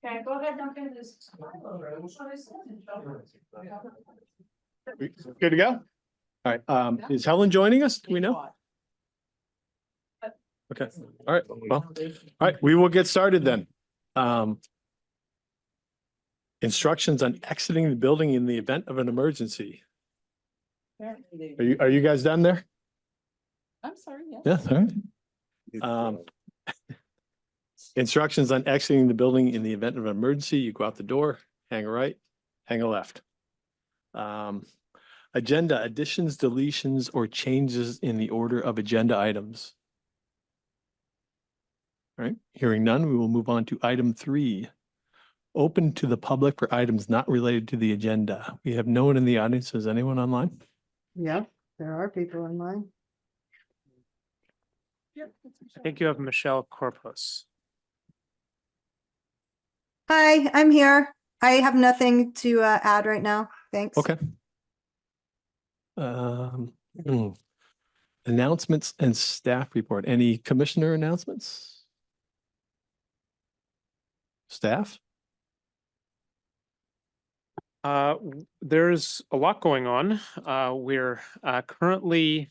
Okay, go ahead, Duncan. Good to go? All right, is Helen joining us? Do we know? Okay, all right, well, all right, we will get started then. Instructions on exiting the building in the event of an emergency. Are you guys done there? I'm sorry, yes. Yeah, all right. Instructions on exiting the building in the event of an emergency. You go out the door, hang a right, hang a left. Agenda additions, deletions, or changes in the order of agenda items. All right, hearing none, we will move on to item 3. Open to the public for items not related to the agenda. We have no one in the audience. Is anyone online? Yeah, there are people online. I think you have Michelle Corpus. Hi, I'm here. I have nothing to add right now. Thanks. Okay. Announcements and staff report. Any commissioner announcements? Staff? There's a lot going on. We're currently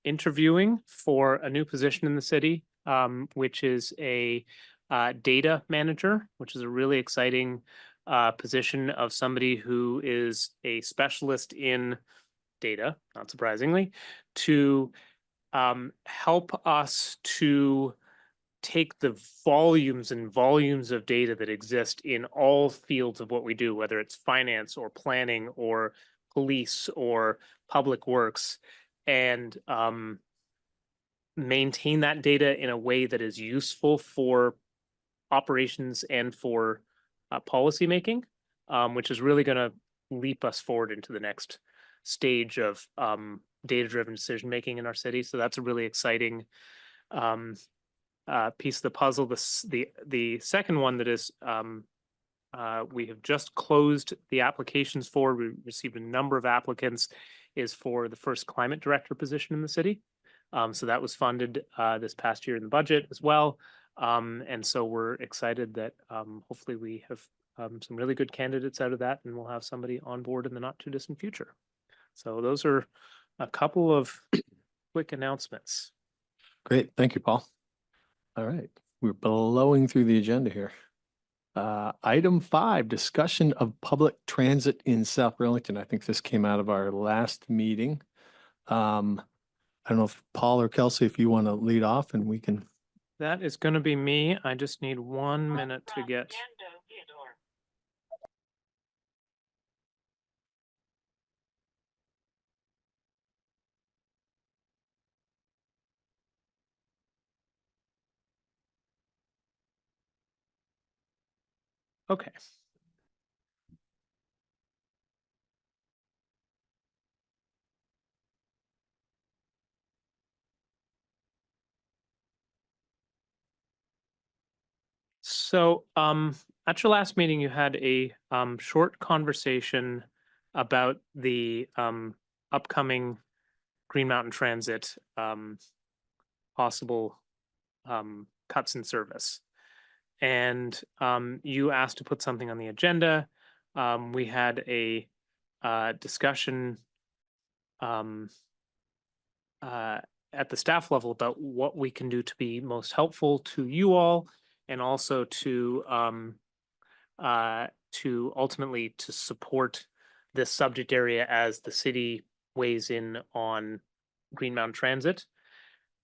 interviewing for a new position in the city, which is a data manager, which is a really exciting position of somebody who is a specialist in data, not surprisingly, to help us to take the volumes and volumes of data that exist in all fields of what we do, whether it's finance or planning or police or public works, and maintain that data in a way that is useful for operations and for policymaking, which is really going to leap us forward into the next stage of data-driven decision-making in our city. So that's a really exciting piece of the puzzle. The second one that is we have just closed the applications for, we received a number of applicants, is for the first climate director position in the city. So that was funded this past year in the budget as well. And so we're excited that hopefully we have some really good candidates out of that, and we'll have somebody on board in the not too distant future. So those are a couple of quick announcements. Great. Thank you, Paul. All right. We're blowing through the agenda here. Item 5, discussion of public transit in South Burlington. I think this came out of our last meeting. I don't know if Paul or Kelsey, if you want to lead off and we can. That is going to be me. I just need 1 minute to get. Okay. So at your last meeting, you had a short conversation about the upcoming Green Mountain Transit possible cuts in service. And you asked to put something on the agenda. We had a discussion at the staff level about what we can do to be most helpful to you all, and also to ultimately to support this subject area as the city weighs in on Green Mountain Transit.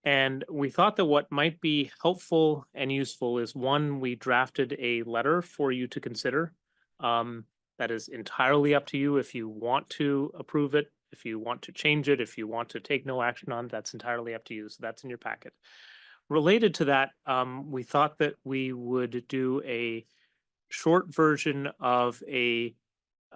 And we thought that what might be helpful and useful is, one, we drafted a letter for you to consider. That is entirely up to you if you want to approve it, if you want to change it, if you want to take no action on it, that's entirely up to you. So that's in your packet. Related to that, we thought that we would do a short version of a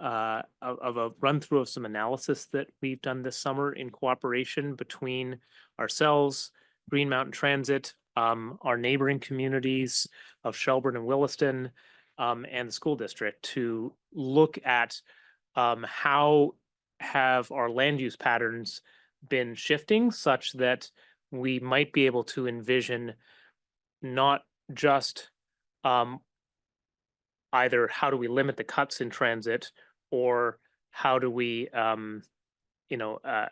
run through of some analysis that we've done this summer in cooperation between ourselves, Green Mountain Transit, our neighboring communities of Shelburne and Williston, and the school district, to look at how have our land use patterns been shifting such that we might be able to envision not just either how do we limit the cuts in transit, or how do we,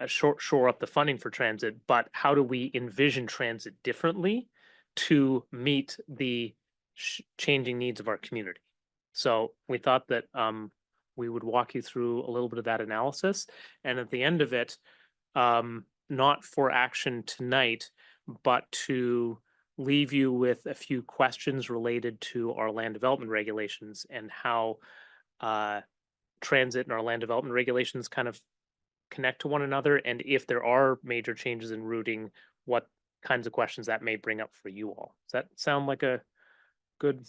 shore up the funding for transit, but how do we envision transit differently to meet the changing needs of our community? So we thought that we would walk you through a little bit of that analysis, and at the end of it, not for action tonight, but to leave you with a few questions related to our land development regulations and how transit and our land development regulations kind of connect to one another, and if there are major changes in routing, what kinds of questions that may bring up for you all. Does that sound like a good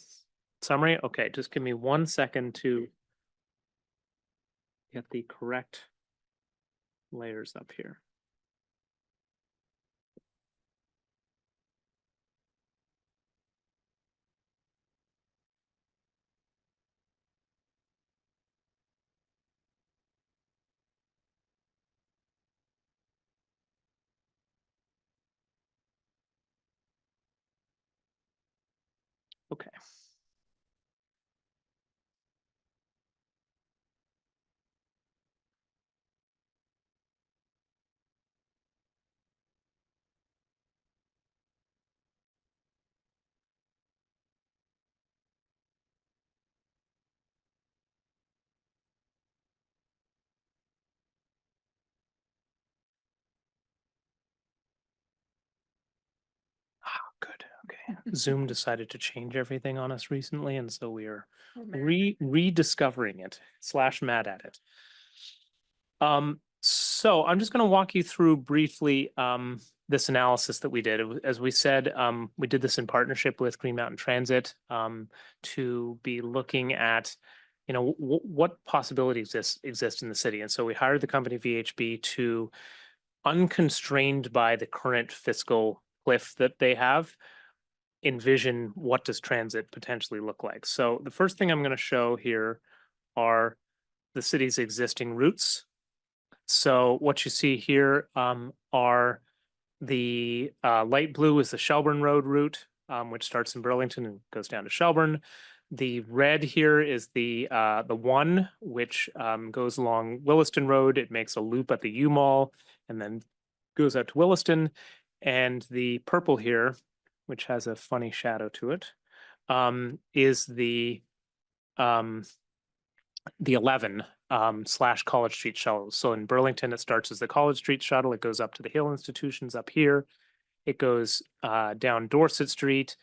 summary? Okay, just give me 1 second to get the correct layers up here. Okay. Good. Okay. Zoom decided to change everything on us recently, and so we are rediscovering it / mad at it. So I'm just going to walk you through briefly this analysis that we did. As we said, we did this in partnership with Green Mountain Transit to be looking at, what possibilities exist in the city. And so we hired the company VHB to, unconstrained by the current fiscal cliff that they have, envision what does transit potentially look like. So the first thing I'm going to show here are the city's existing routes. So what you see here are the light blue is the Shelburne Road route, which starts in Burlington and goes down to Shelburne. The red here is the one which goes along Williston Road. It makes a loop at the U Mall and then goes out to Williston. And the purple here, which has a funny shadow to it, is the 11 / College Street shuttle. So in Burlington, it starts as the College Street shuttle. It goes up to the Hill institutions up here. It goes down Dorset Street,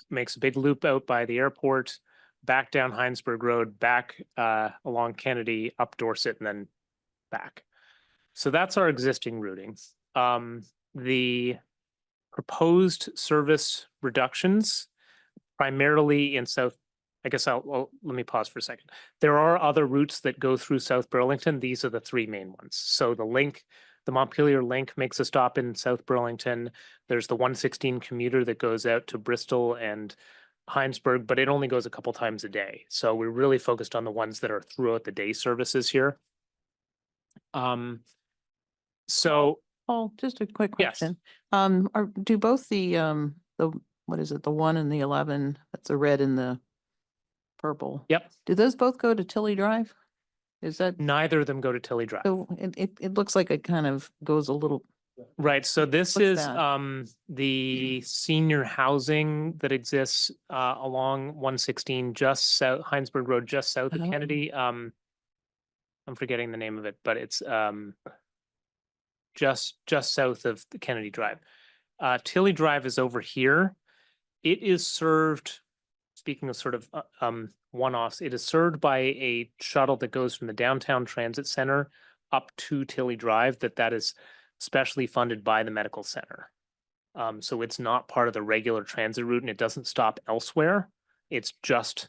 makes a big loop out by the airport, back down Heinsberg Road, back along Kennedy, up Dorset, and then back. So that's our existing routing. The proposed service reductions, primarily in South, I guess let me pause for a second. There are other routes that go through South Burlington. These are the three main ones. So the Montpelier Link makes a stop in South Burlington. There's the 116 commuter that goes out to Bristol and Heinsberg, but it only goes a couple times a day. So we're really focused on the ones that are throughout the day services here. Oh, just a quick Yes. question. Do both the what is it, the 1 and the 11, that's the red and the purple? Yep, Do those both go to Tilly Drive? Is that, neither of them go to Tilly Drive. so it looks like it kind of goes a little, Right, so this What's is that? the senior housing that exists along 116, just south Heinsberg Road, just south of Oh. Kennedy. I'm forgetting the name of it, but it's just south of the Kennedy Drive. Tilly Drive is over here. It is served, speaking of sort of one-offs, it is served by a shuttle that goes from the downtown transit center up to Tilly Drive, that is specially funded by the medical center. So it's not part of the regular transit route, and it doesn't stop elsewhere. It's just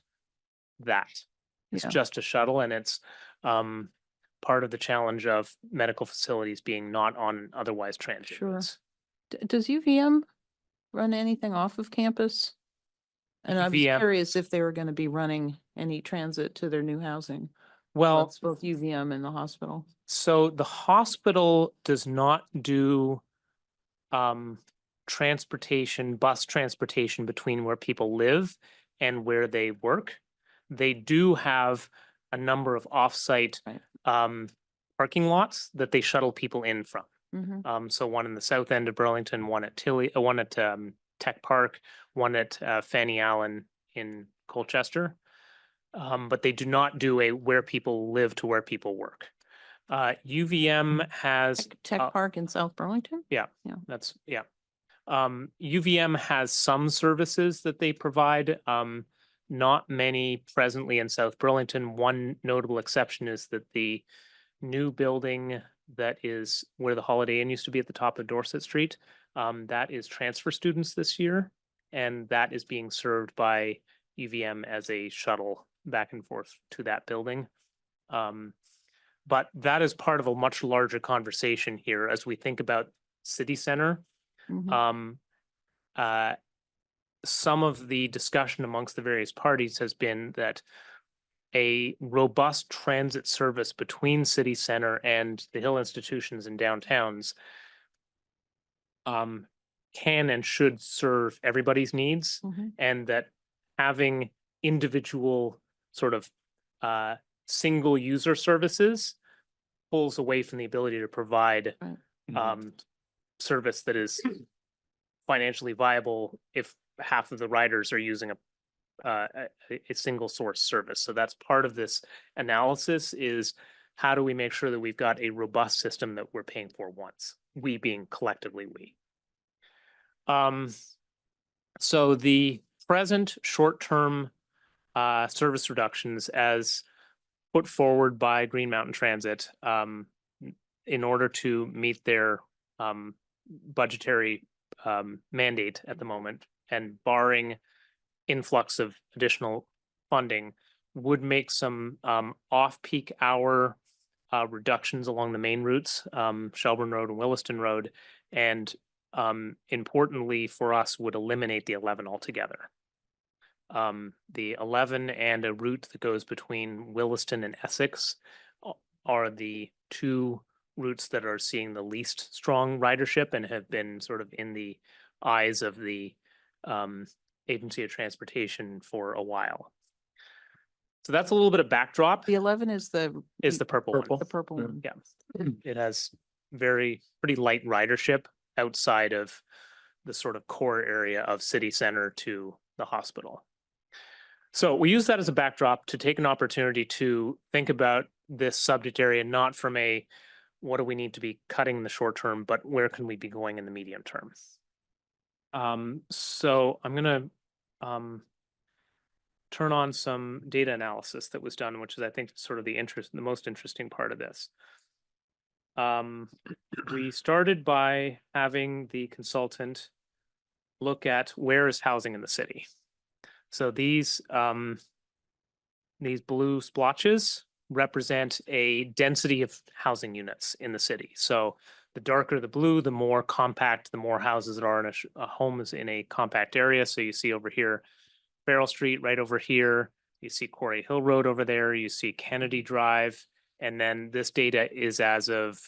that. It's Yeah. just a shuttle, and it's part of the challenge of medical facilities being not on otherwise transit Sure. routes. does UVM run anything off of campus? And I was UVM curious if they were going to be running any transit to their new housing. Well, It's both UVM and the hospital. so the hospital does not do transportation, bus transportation between where people live and where they work. They do have a number of off-site Right. parking lots that they shuttle people in from. Mhm. So one in the south end of Burlington, one at one at Tech Park, one at Fanny Allen in Colchester. But they do not do a where people live to where people work. UVM has Tech Park in South Burlington? that's UVM has some services that they provide. Not many presently in South Burlington. One notable exception is that the new building that is where the Holiday Inn used to be at the top of Dorset Street, that is transfer students this year, and that is being served by UVM as a shuttle back and forth to that building. But that is part of a much larger conversation here as we think about city center. Mhm. Some of the discussion amongst the various parties has been that a robust transit service between city center and the Hill institutions and downtowns can and should serve everybody's needs, Mhm. and that having individual sort of single user services pulls away from the ability to provide Right. service that is financially viable if half of the riders are using a single source service. So that's part of this analysis is how do we make sure that we've got a robust system that we're paying for once, we being collectively we. So the present short-term service reductions as put forward by Green Mountain Transit in order to meet their budgetary mandate at the moment, and barring influx of additional funding, would make some off-peak hour reductions along the main routes, Shelburne Road and Williston Road, and importantly for us, would eliminate the 11 altogether. The 11 and a route that goes between Williston and Essex are the two routes that are seeing the least strong ridership and have been sort of in the eyes of the Agency of Transportation for a while. So that's a little bit of backdrop. The 11 is the Purple one. the purple one. Yeah. It has pretty light ridership outside of the sort of core area of city center to the hospital. So we use that as a backdrop to take an opportunity to think about this subject area, not from a what do we need to be cutting in the short term, but where can we be going in the medium term? So I'm going to turn on some data analysis that was done, which is, I think, sort of the most interesting part of this. We started by having the consultant look at where is housing in the city. So these blue splotches represent a density of housing units in the city. So the darker the blue, the more compact, the more houses that are in a home is in a compact area. So you see over here, Farrell Street right over here. You see Quarry Hill Road over there. You see Kennedy Drive. And then this data is as of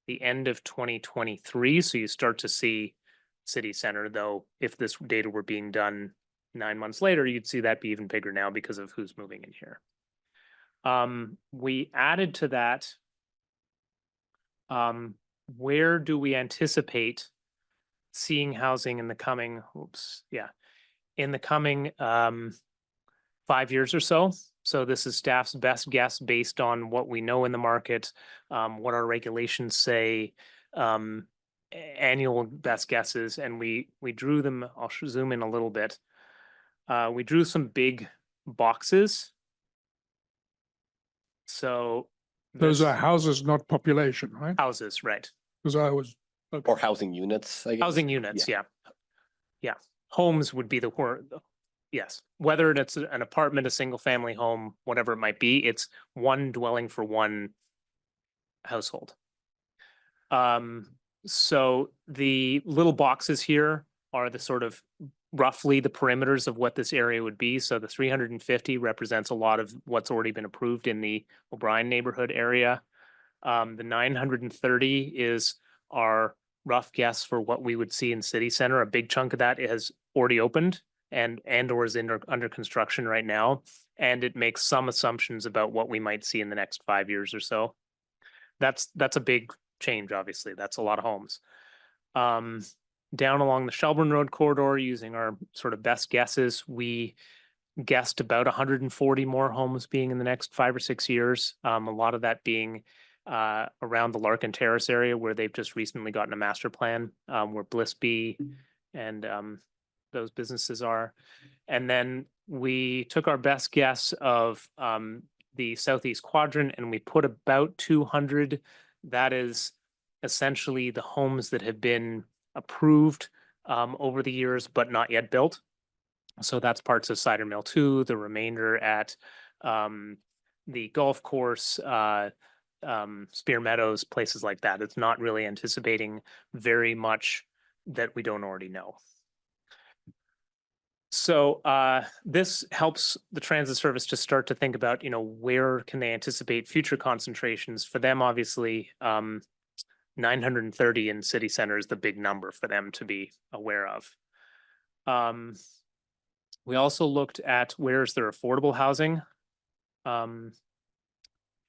the end of 2023. So you start to see city center, though, if this data were being done 9 months later, you'd see that be even bigger now because of who's moving in here. We added to that, where do we anticipate seeing housing in the coming, in the coming 5 years or so. So this is staff's best guess based on what we know in the market, what our regulations say, annual best guesses, and we drew them. I'll zoom in a little bit. We drew some big boxes. So Those this- are houses, not population, right? houses, right? Because I was, Or housing units, I guess. Housing units, yeah. Yeah. Homes would be the word. Yes. Whether it's an apartment, a single family home, whatever it might be, it's one dwelling for one household. So the little boxes here are the sort of roughly the perimeters of what this area would be. So the 350 represents a lot of what's already been approved in the O'Brien neighborhood area. The 930 is our rough guess for what we would see in city center. A big chunk of that has already opened and or is under construction right now. And it makes some assumptions about what we might see in the next 5 years or so. That's a big change, obviously. That's a lot of homes. Down along the Shelburne Road corridor, using our sort of best guesses, we guessed about 140 more homes being in the next 5 or 6 years. A lot of that being around the Larkin Terrace area, where they've just recently gotten a master plan, where Bliss B and those businesses are. And then we took our best guess of the southeast quadrant, and we put about 200. That is essentially the homes that have been approved over the years, but not yet built. So that's parts of Cider Mill 2, the remainder at the golf course, Spear Meadows, places like that. It's not really anticipating very much that we don't already know. So this helps the transit service to start to think about, where can they anticipate future concentrations? For them, obviously, 930 in city center is the big number for them to be aware of. We also looked at where's their affordable housing. And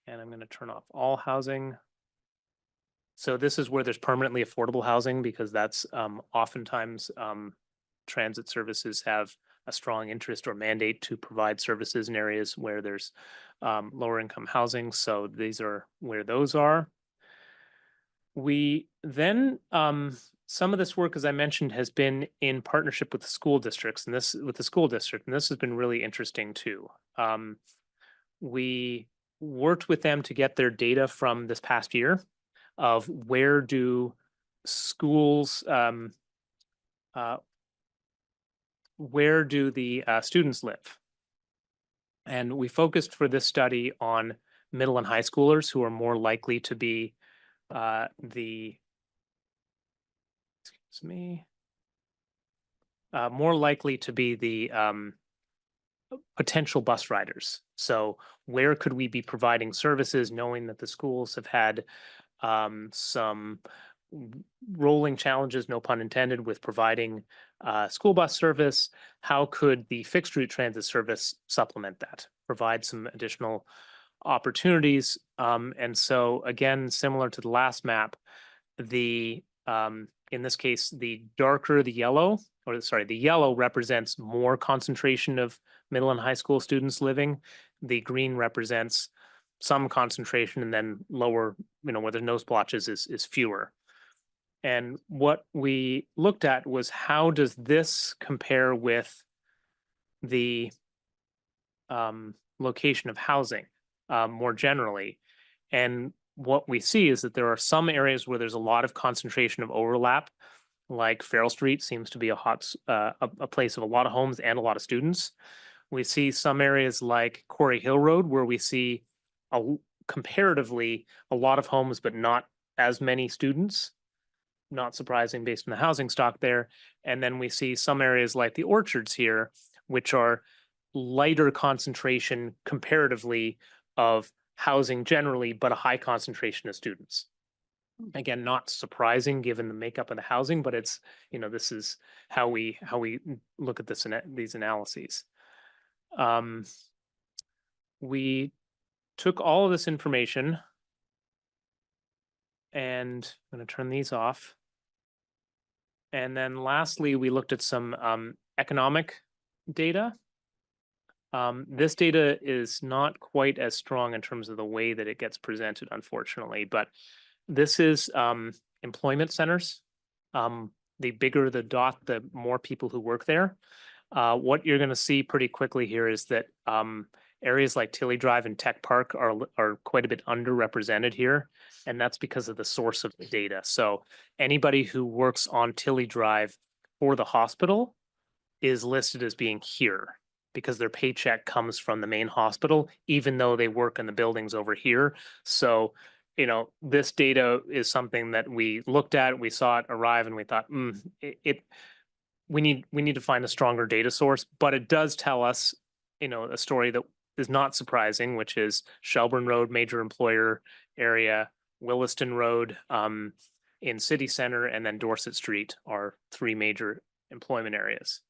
I'm going to turn off all housing. So this is where there's permanently affordable housing, because that's oftentimes transit services have a strong interest or mandate to provide services in areas where there's lower income housing. So these are where those are. We then, some of this work, as I mentioned, has been in partnership with the school districts, and this has been really interesting too. We worked with them to get their data from this past year of where do schools, where do the students live? And we focused for this study on middle and high schoolers, who are more likely to be more likely to be the potential bus riders. So where could we be providing services, knowing that the schools have had some rolling challenges, no pun intended, with providing school bus service? How could the fixed route transit service supplement that, provide some additional opportunities? And so again, similar to the last map, the in this case, the darker the yellow, or sorry, the yellow represents more concentration of middle and high school students living. The green represents some concentration, and then lower, where there's no splotches is fewer. And what we looked at was, how does this compare with the location of housing more generally? And what we see is that there are some areas where there's a lot of concentration of overlap, like Farrell Street seems to be a place of a lot of homes and a lot of students. We see some areas like Quarry Hill Road, where we see comparatively a lot of homes, but not as many students. Not surprising based on the housing stock there. And then we see some areas like the Orchards here, which are lighter concentration comparatively of housing generally, but a high concentration of students. Again, not surprising given the makeup of the housing, but it's, this is how we look at these analyses. We took all of this information, and I'm going to turn these off. And then lastly, we looked at some economic data. This data is not quite as strong in terms of the way that it gets presented, unfortunately, but this is employment centers. The bigger the dot, the more people who work there. What you're going to see pretty quickly here is that areas like Tilly Drive and Tech Park are quite a bit underrepresented here, and that's because of the source of the data. So anybody who works on Tilly Drive for the hospital is listed as being here, because their paycheck comes from the main hospital, even though they work in the buildings over here. So, this data is something that we looked at, we saw it arrive, and we thought, we need to find a stronger data source. But it does tell us, a story that is not surprising, which is Shelburne Road, major employer area, Williston Road in city center, and then Dorset Street are 3 major employment areas.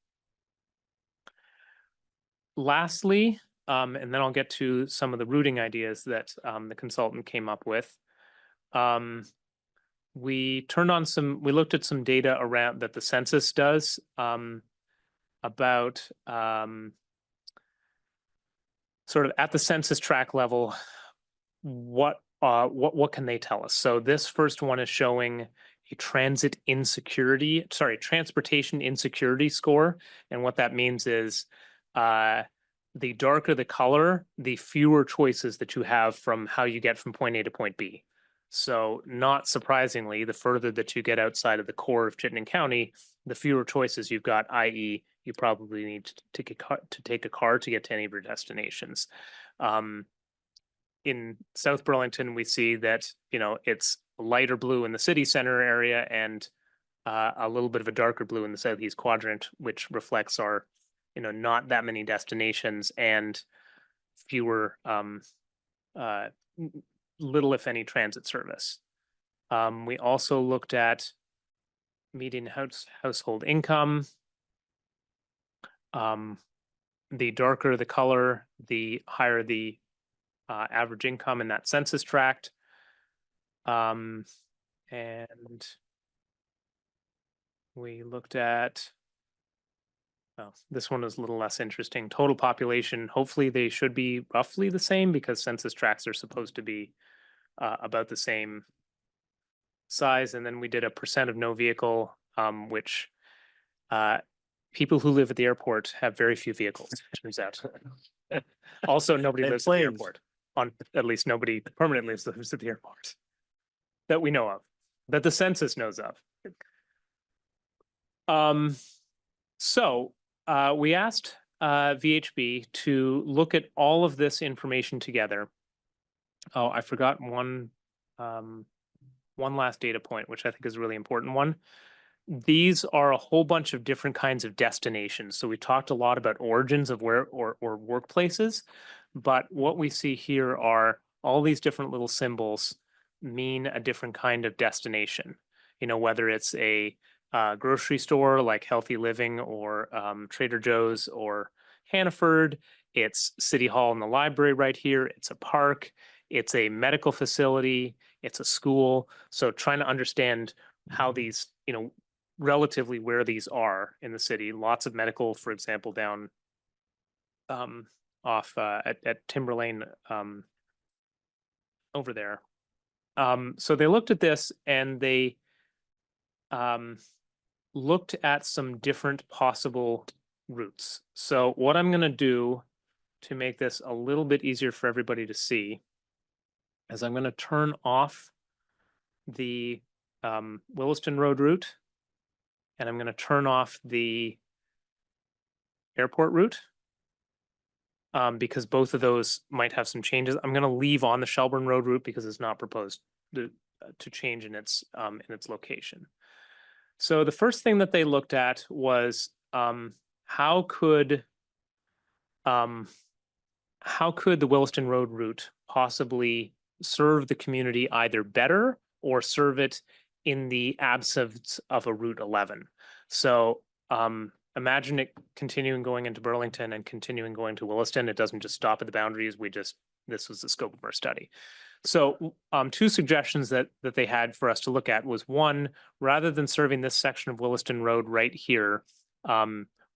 lastly, and then I'll get to some of the routing ideas that the consultant came up with. We looked at some data around that the census does about sort of at the census tract level, what can they tell us? So this first one is showing a transportation insecurity score. And what that means is the darker the color, the fewer choices that you have from how you get from point A to point B. So not surprisingly, the further that you get outside of the core of Chittenden County, the fewer choices you've got, i.e. you probably need to take a car to get to any of your destinations. In South Burlington, we see that, it's lighter blue in the city center area and a little bit of a darker blue in the southeast quadrant, which reflects our, not that many destinations and fewer, little, if any, transit service. We also looked at median household income. The darker the color, the higher the average income in that census tract. And we looked at, this one is a little less interesting. Total population, hopefully they should be roughly the same because census tracts are supposed to be about the same size. And then we did a percent of no vehicle, which people who live at the airport have very few vehicles, it turns out. Also, nobody And lives at the planes. airport. At least nobody permanently lives at the airport that we know of, that the census knows of. So we asked VHB to look at all of this information together. Oh, I forgot one last data point, which I think is a really important one. These are a whole bunch of different kinds of destinations. So we talked a lot about origins of where or workplaces, but what we see here are all these different little symbols mean a different kind of destination. Whether it's a grocery store like Healthy Living or Trader Joe's or Hannaford, it's City Hall and the library right here, it's a park, it's a medical facility, it's a school. So trying to understand how these, relatively where these are in the city. Lots of medical, for example, down off at Timber Lane over there. So they looked at this and they looked at some different possible routes. So what I'm going to do to make this a little bit easier for everybody to see is I'm going to turn off the Williston Road route, and I'm going to turn off the airport route because both of those might have some changes. I'm going to leave on the Shelburne Road route because it's not proposed to change in its location. So the first thing that they looked at was how could the Williston Road route possibly serve the community either better or serve it in the absence of a Route 11. So imagine it continuing going into Burlington and continuing going to Williston. It doesn't just stop at the boundaries. This was the scope of our study. So two suggestions that they had for us to look at was, one, rather than serving this section of Williston Road right here,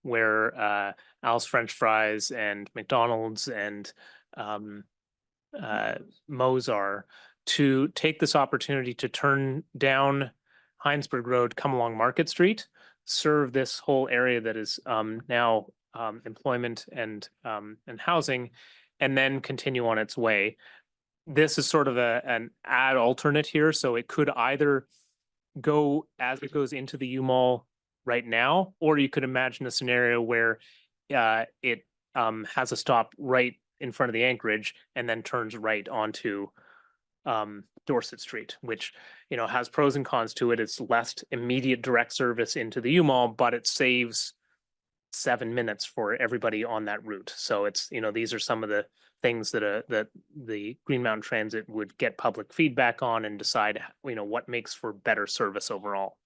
where Al's French Fries and McDonald's and Moe's are, to take this opportunity to turn down Heinsberg Road, come along Market Street, serve this whole area that is now employment and housing, and then continue on its way. This is sort of an ad alternate here, so it could either go as it goes into the U-Mall right now, or you could imagine a scenario where it has a stop right in front of the Anchorage and then turns right onto Dorset Street, which has pros and cons to it. It's less immediate direct service into the U-Mall, but it saves 7 minutes for everybody on that route. So it's these are some of the things that the Green Mountain Transit would get public feedback on and decide what makes for better service overall.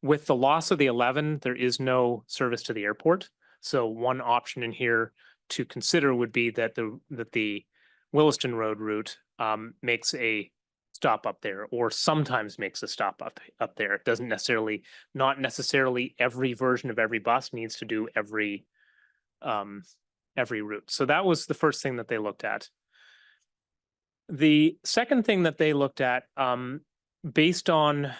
With the loss of the 11, there is no service to the airport. So one option in here to consider would be that the Williston Road route makes a stop up there, or sometimes makes a stop up there. It doesn't necessarily, not necessarily every version of every bus needs to do every route. So that was the first thing that they looked at. The second thing that they looked at, based on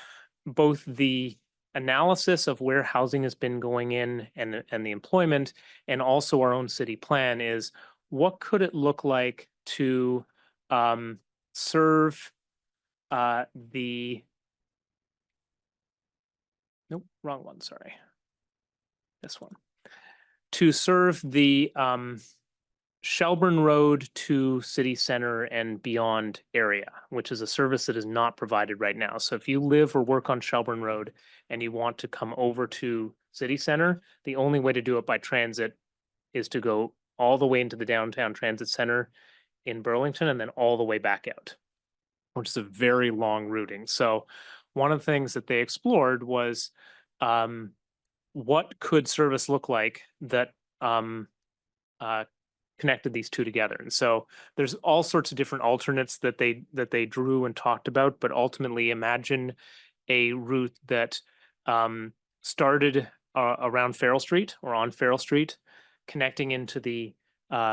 both the analysis of where housing has been going in and the employment, and also our own city plan, is what could it look like to serve nope, wrong one, sorry. This one. To serve the Shelburne Road to city center and beyond area, which is a service that is not provided right now. So if you live or work on Shelburne Road and you want to come over to city center, the only way to do it by transit is to go all the way into the downtown transit center in Burlington and then all the way back out, which is a very long routing. So one of the things that they explored was what could service look like that connected these two together. And so there's all sorts of different alternates that they drew and talked about, but ultimately imagine a route that started around Farrell Street or on Farrell Street, connecting into the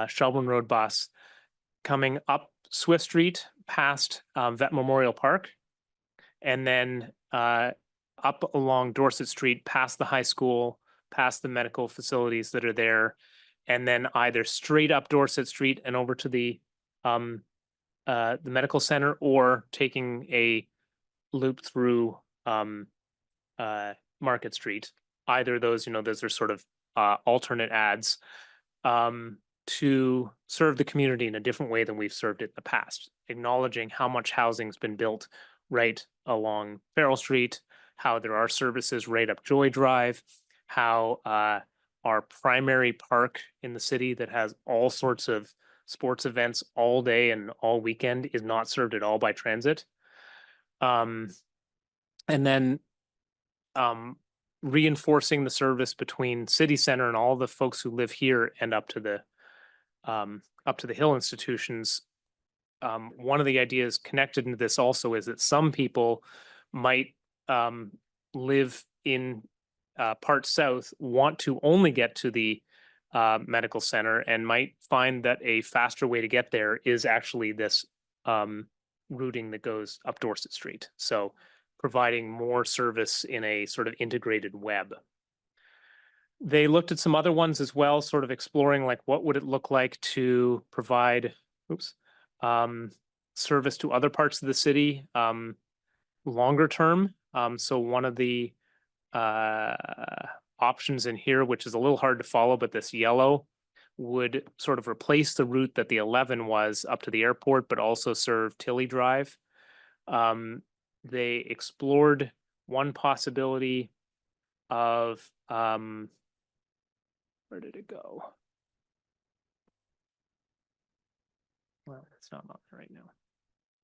Shelburne Road bus, coming up Swift Street past Vet Memorial Park, and then up along Dorset Street past the high school, past the medical facilities that are there, and then either straight up Dorset Street and over to the medical center, or taking a loop through Market Street. Either of those, those are sort of alternate ads to serve the community in a different way than we've served it in the past, acknowledging how much housing's been built right along Farrell Street, how there are services right up Joy Drive, how our primary park in the city that has all sorts of sports events all day and all weekend is not served at all by transit. And then reinforcing the service between city center and all the folks who live here and up to the Hill institutions. One of the ideas connected into this also is that some people might live in part south, want to only get to the medical center, and might find that a faster way to get there is actually this routing that goes up Dorset Street. So providing more service in a sort of integrated web. They looked at some other ones as well, sort of exploring like what would it look like to provide service to other parts of the city longer term. So one of the options in here, which is a little hard to follow, but this yellow would sort of replace the route that the 11 was up to the airport, but also serve Tilly Drive. They explored one possibility of, where did it go? Well, it's not on there right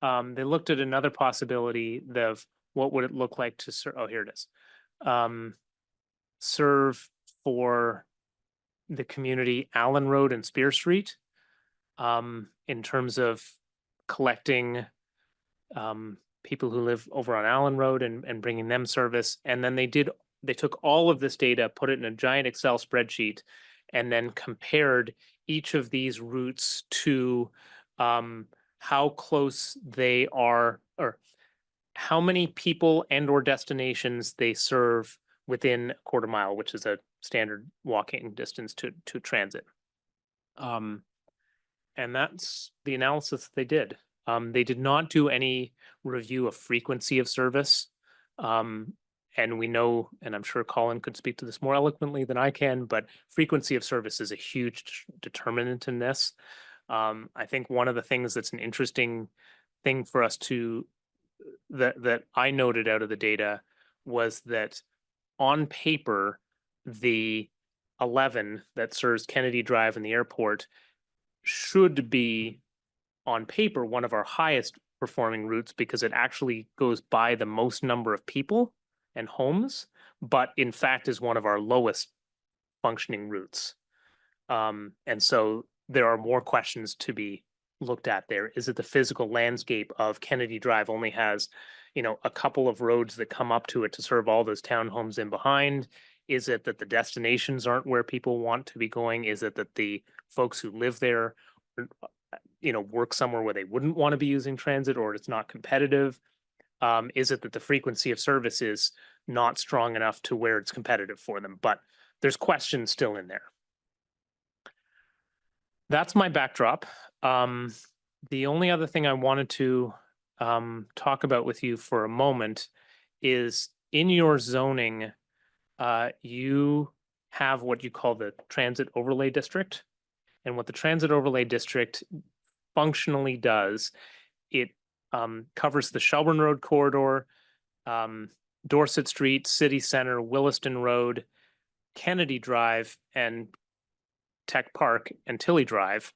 now. They looked at another possibility of what would it look like to serve, oh, here it is. Serve for the community Allen Road and Spear Street, in terms of collecting people who live over on Allen Road and bringing them service. And then they took all of this data, put it in a giant Excel spreadsheet, and then compared each of these routes to how close they are, or how many people and or destinations they serve within a quarter mile, which is a standard walking distance to transit. And that's the analysis they did. They did not do any review of frequency of service. And we know, and I'm sure Colin could speak to this more eloquently than I can, but frequency of service is a huge determinant in this. I think one of the things that's an interesting thing for us that I noted out of the data was that on paper, the 11 that serves Kennedy Drive and the airport should be on paper one of our highest performing routes, because it actually goes by the most number of people and homes, but in fact is one of our lowest functioning routes. And so there are more questions to be looked at there. Is it the physical landscape of Kennedy Drive only has, a couple of roads that come up to it to serve all those townhomes in behind? Is it that the destinations aren't where people want to be going? Is it that the folks who live there, work somewhere where they wouldn't want to be using transit, or it's not competitive? Is it that the frequency of service is not strong enough to where it's competitive for them? But there's questions still in there. That's my backdrop. The only other thing I wanted to talk about with you for a moment is in your zoning, you have what you call the transit overlay district. And what the transit overlay district functionally does, it covers the Shelburne Road corridor, Dorset Street, City Center, Williston Road, Kennedy Drive, and Tech Park and Tilly Drive.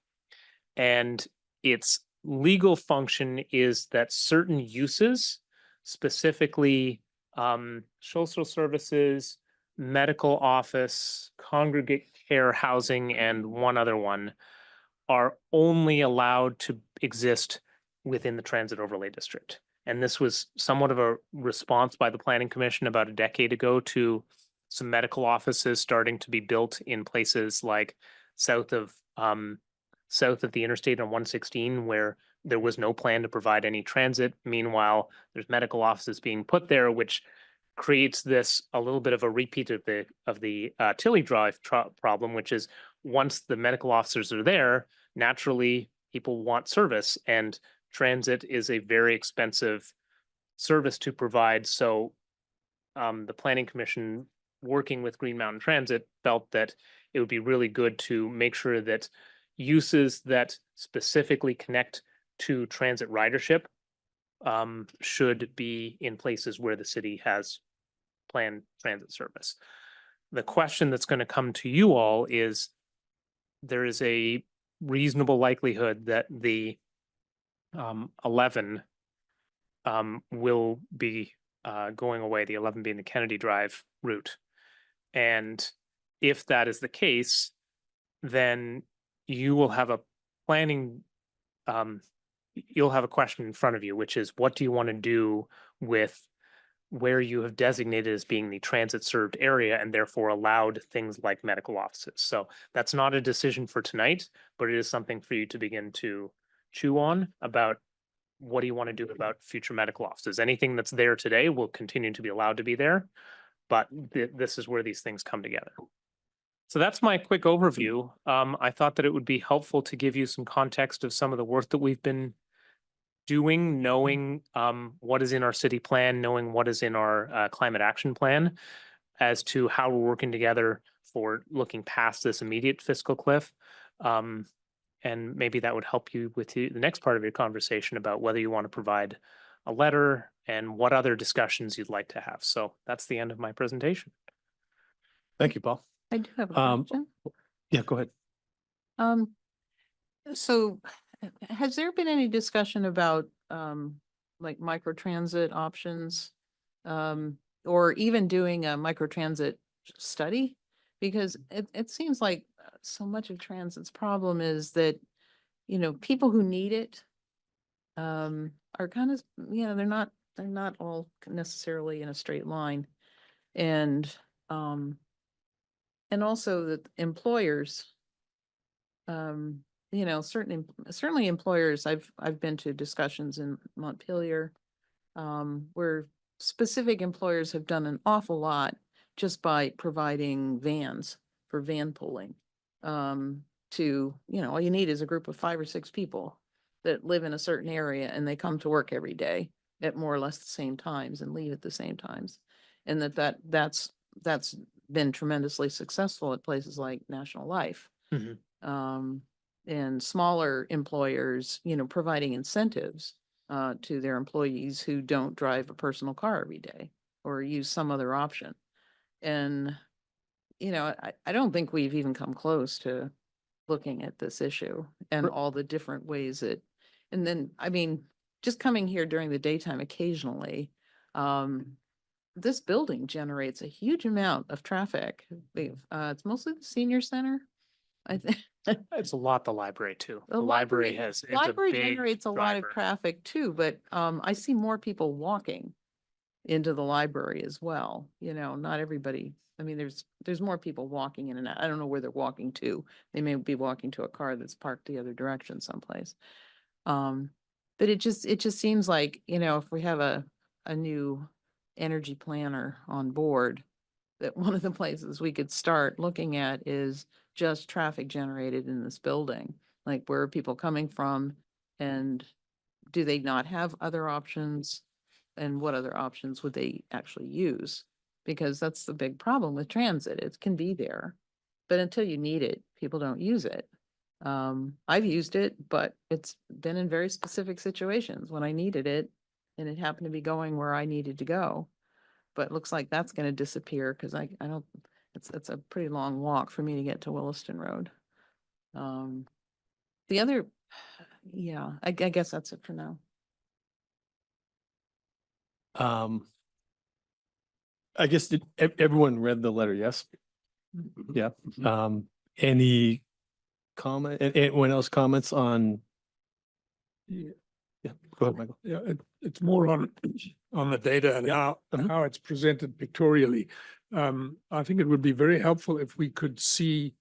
And its legal function is that certain uses, specifically social services, medical office, congregate care housing, and one other one, are only allowed to exist within the transit overlay district. And this was somewhat of a response by the Planning Commission about a decade ago to some medical offices starting to be built in places like south of the interstate on 116, where there was no plan to provide any transit. Meanwhile, there's medical offices being put there, which creates this a little bit of a repeat of the Tilly Drive problem, which is once the medical officers are there, naturally people want service, and transit is a very expensive service to provide. So the Planning Commission, working with Green Mountain Transit, felt that it would be really good to make sure that uses that specifically connect to transit ridership should be in places where the city has planned transit service. The question that's going to come to you all is, there is a reasonable likelihood that the 11 will be going away, the 11 being the Kennedy Drive route. And if that is the case, then you will have a planning, you'll have a question in front of you, which is, what do you want to do with where you have designated as being the transit served area and therefore allowed things like medical offices? So that's not a decision for tonight, but it is something for you to begin to chew on about what do you want to do about future medical offices. Anything that's there today will continue to be allowed to be there, but this is where these things come together. So that's my quick overview. I thought that it would be helpful to give you some context of some of the work that we've been doing, knowing what is in our city plan, knowing what is in our climate action plan, as to how we're working together for looking past this immediate fiscal cliff. And maybe that would help you with the next part of your conversation about whether you want to provide a letter and what other discussions you'd like to have. So that's the end of my presentation. Thank you, Paul. I do have a question. Yeah, go ahead. So has there been any discussion about like microtransit options? Or even doing a microtransit study? Because it seems like so much of transit's problem is that, people who need it are kind of, they're not all necessarily in a straight line. And also that employers, certainly employers, I've been to discussions in Montpelier, where specific employers have done an awful lot just by providing vans for van pooling. All you need is a group of 5 or 6 people that live in a certain area, and they come to work every day at more or less the same times and leave at the same times. And that's been tremendously successful at places like National Life. Mm-hmm. And smaller employers, providing incentives to their employees who don't drive a personal car every day or use some other option. And, I don't think we've even come close to looking at this issue and all the different ways and then, just coming here during the daytime occasionally, this building generates a huge amount of traffic. It's mostly the senior center. I think It's a lot, the library too. the The library library, has, it's a library big generates a lot of driver. traffic too, but I see more people walking into the library as well. You know, not everybody, I mean, there's more people walking in and out. I don't know where they're walking to. They may be walking to a car that's parked the other direction someplace. But it just seems like, you know, if we have a new energy planner on board, that one of the places we could start looking at is just traffic generated in this building. Like, where are people coming from, and do they not have other options? And what other options would they actually use? Because that's the big problem with transit. It can be there, but until you need it, people don't use it. I've used it, but it's been in very specific situations when I needed it and it happened to be going where I needed to go. But it looks like that's gonna disappear because I don't, it's a pretty long walk for me to get to Williston Road. The other, yeah, I guess that's it for now. I guess everyone read the letter, yes? Yeah. Any comment, anyone else comments on? Yeah. Yeah, go ahead, Michael. Yeah, it's more on the data and how it's presented pictorially. I think it would be very helpful if we could see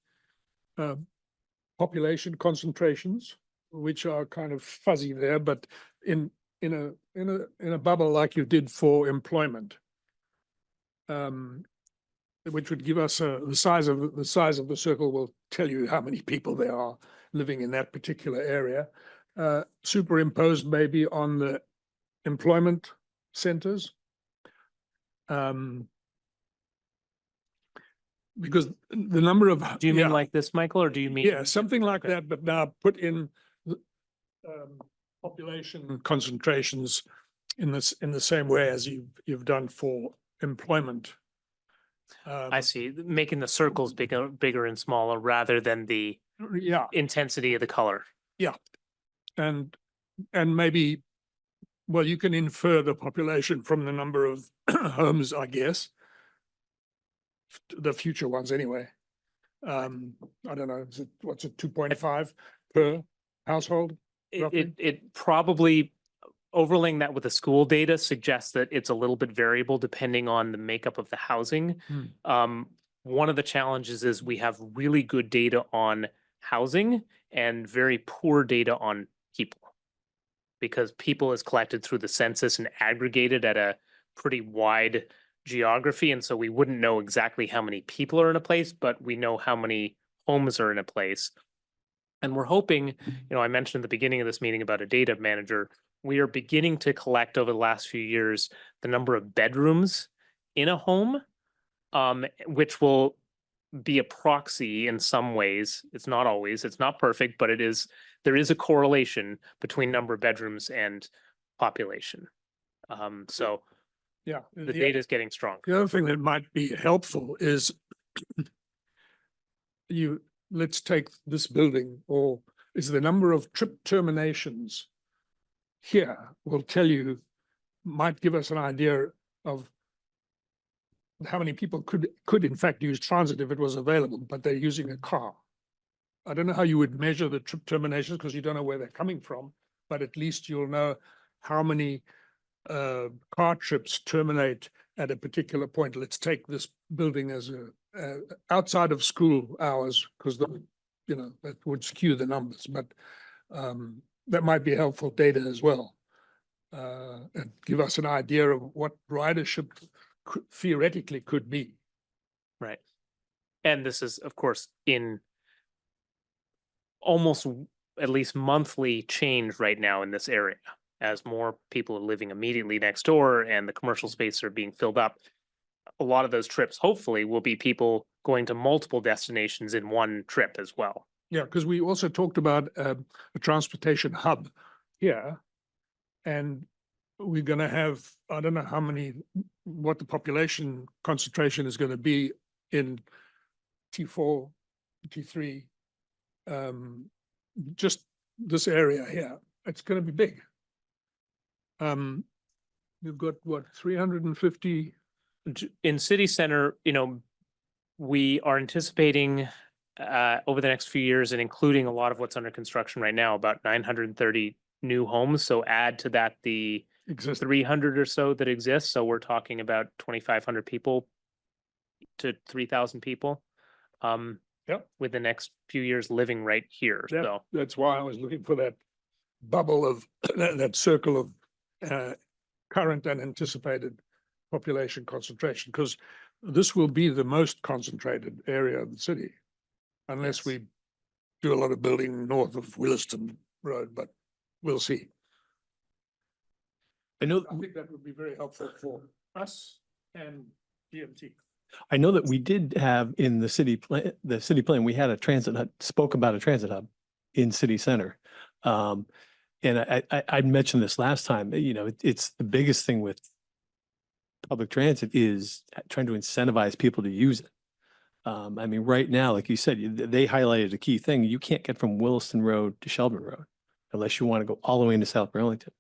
population concentrations, which are kind of fuzzy there, but in a bubble like you did for employment. Which would give us the size of the circle will tell you how many people there are living in that particular area. Superimposed maybe on the employment centers. Because the number of. Do you mean yeah, like this, Michael, or do you mean? yeah, something like Okay. that, but now put in population concentrations in the same way as you've done for employment. I see, making the circles bigger and smaller rather than the Yeah, intensity of the color. and maybe, well, you can infer the population from the number of homes, I guess. The future ones anyway. I don't know, what's it, 2.5 per household? roughly? It probably, overlaying that with the school data suggests that it's a little bit variable depending on the makeup of the housing. One of the challenges is we have really good data on housing and very poor data on people. Because people is collected through the census and aggregated at a pretty wide geography. And so we wouldn't know exactly how many people are in a place, but we know how many homes are in a place. And we're hoping, I mentioned at the beginning of this meeting about a data manager, we are beginning to collect over the last few years the number of bedrooms in a home, which will be a proxy in some ways. It's not always, it's not perfect, but there is a correlation between number of bedrooms and population. So Yeah. the data is getting stronger. The other thing that might be helpful is let's take this building, or is the number of trip terminations here will tell you, might give us an idea of how many people could in fact use transit if it was available, but they're using a car. I don't know how you would measure the trip terminations because you don't know where they're coming from, but at least you'll know how many car trips terminate at a particular point. Let's take this building as outside of school hours, because that would skew the numbers, but that might be helpful data as well. And give us an idea of what ridership theoretically could be. Right. And this is, of course, in almost at least monthly change right now in this area, as more people are living immediately next door and the commercial spaces are being filled up. A lot of those trips, hopefully, will be people going to multiple destinations in one trip as well. Yeah, because we also talked about a transportation hub here, and we're going to have, I don't know what the population concentration is going to be in T4, T3, just this area here. It's going to be big. We've got what, 350 in city center, we are anticipating over the next few years, and including a lot of what's under construction right now, about 930 new homes. So add to that the Exists. 300 or so that exist. So we're talking about 2,500 people to 3,000 people. Yep. With the next few years living right here. Yeah, So that's why I was looking for that bubble of, that circle of current and anticipated population concentration, because this will be the most concentrated area of the city. Unless Yes. we do a lot of building north of Williston Road, but we'll see. I know, I think that would be very helpful for us and GMT. I know that we did have in the city plan, we had a transit hub, spoke about a transit hub in city center. And I mentioned this last time, it's the biggest thing with public transit is trying to incentivize people to use it. I mean, right now, like you said, they highlighted a key thing. You can't get from Williston Road to Shelburne Road unless you want to go all the way into South Burlington.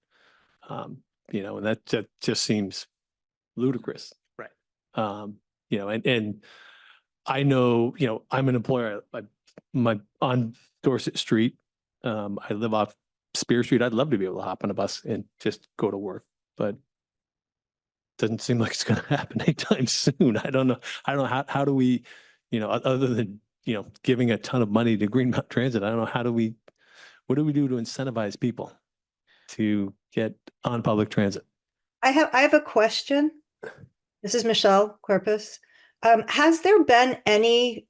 And that just seems ludicrous. Right. And I know, I'm an employer, my on Dorset Street. I live off Spear Street. I'd love to be able to hop on a bus and just go to work, but doesn't seem like it's going to happen anytime soon. I don't know. How do we, other than, giving a ton of money to Green Mountain Transit, I don't know, what do we do to incentivize people to get on public transit? I have a question. This is Michelle Corpus. Has there been any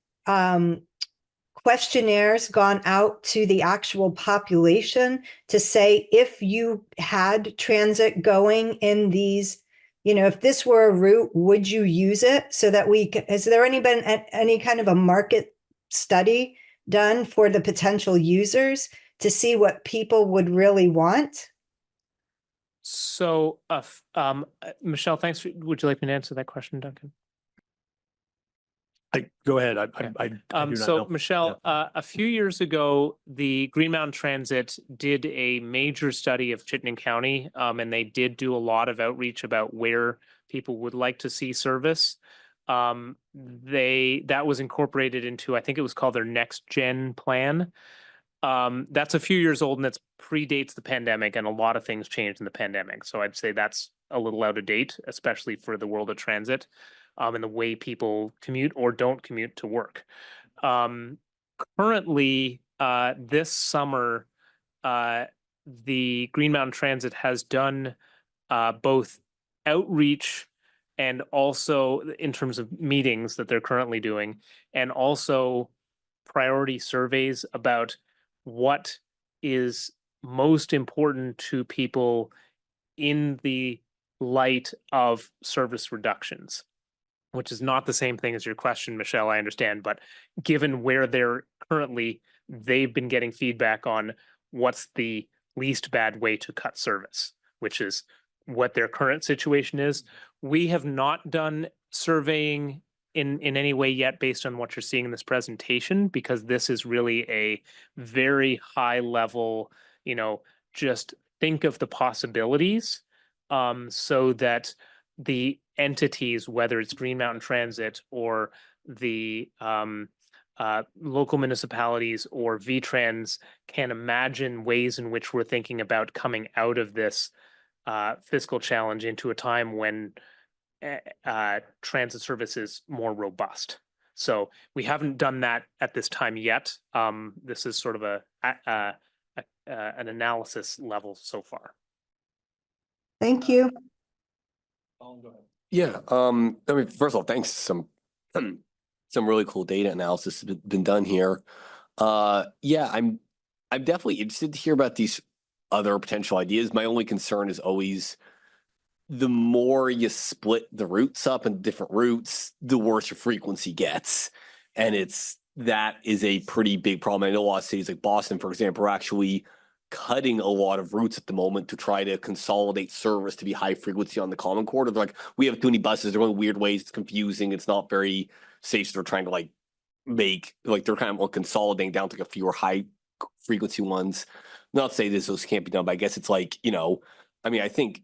questionnaires gone out to the actual population to say if you had transit going in these, if this were a route, would you use it? So that has there been any kind of a market study done for the potential users to see what people would really want? So, Michelle, thanks. Would you like me to answer that question, Duncan? Go ahead. I do not So know. Michelle, a few years ago, the Green Mountain Transit did a major study of Chittenden County, and they did do a lot of outreach about where people would like to see service. That was incorporated into, I think it was called their Next Gen plan. That's a few years old and it predates the pandemic, and a lot of things changed in the pandemic. So I'd say that's a little out of date, especially for the world of transit, and the way people commute or don't commute to work. Currently, this summer, the Green Mountain Transit has done both outreach and also in terms of meetings that they're currently doing, and also priority surveys about what is most important to people in the light of service reductions, which is not the same thing as your question, Michelle, I understand, but given where they've been getting feedback on what's the least bad way to cut service, which is what their current situation is. We have not done surveying in any way yet based on what you're seeing in this presentation, because this is really a very high level, just think of the possibilities, so that the entities, whether it's Green Mountain Transit or the local municipalities or VTrans, can imagine ways in which we're thinking about coming out of this fiscal challenge into a time when transit service is more robust. So we haven't done that at this time yet. This is sort of an analysis level so far. Thank you. Yeah, I mean, first of all, thanks. Some really cool data analysis has been done here. Yeah, I'm definitely interested to hear about these other potential ideas. My only concern is always the more you split the routes up into different routes, the worse your frequency gets. And that is a pretty big problem. I know a lot of cities like Boston, for example, are actually cutting a lot of routes at the moment to try to consolidate service to be high frequency on the Common Core. They're like, we have too many buses, they're going weird ways, it's confusing, it's not very safe. So they're trying to they're kind of consolidating down to a fewer high frequency ones. Not to say those can't be done, but I guess it's I mean, I think,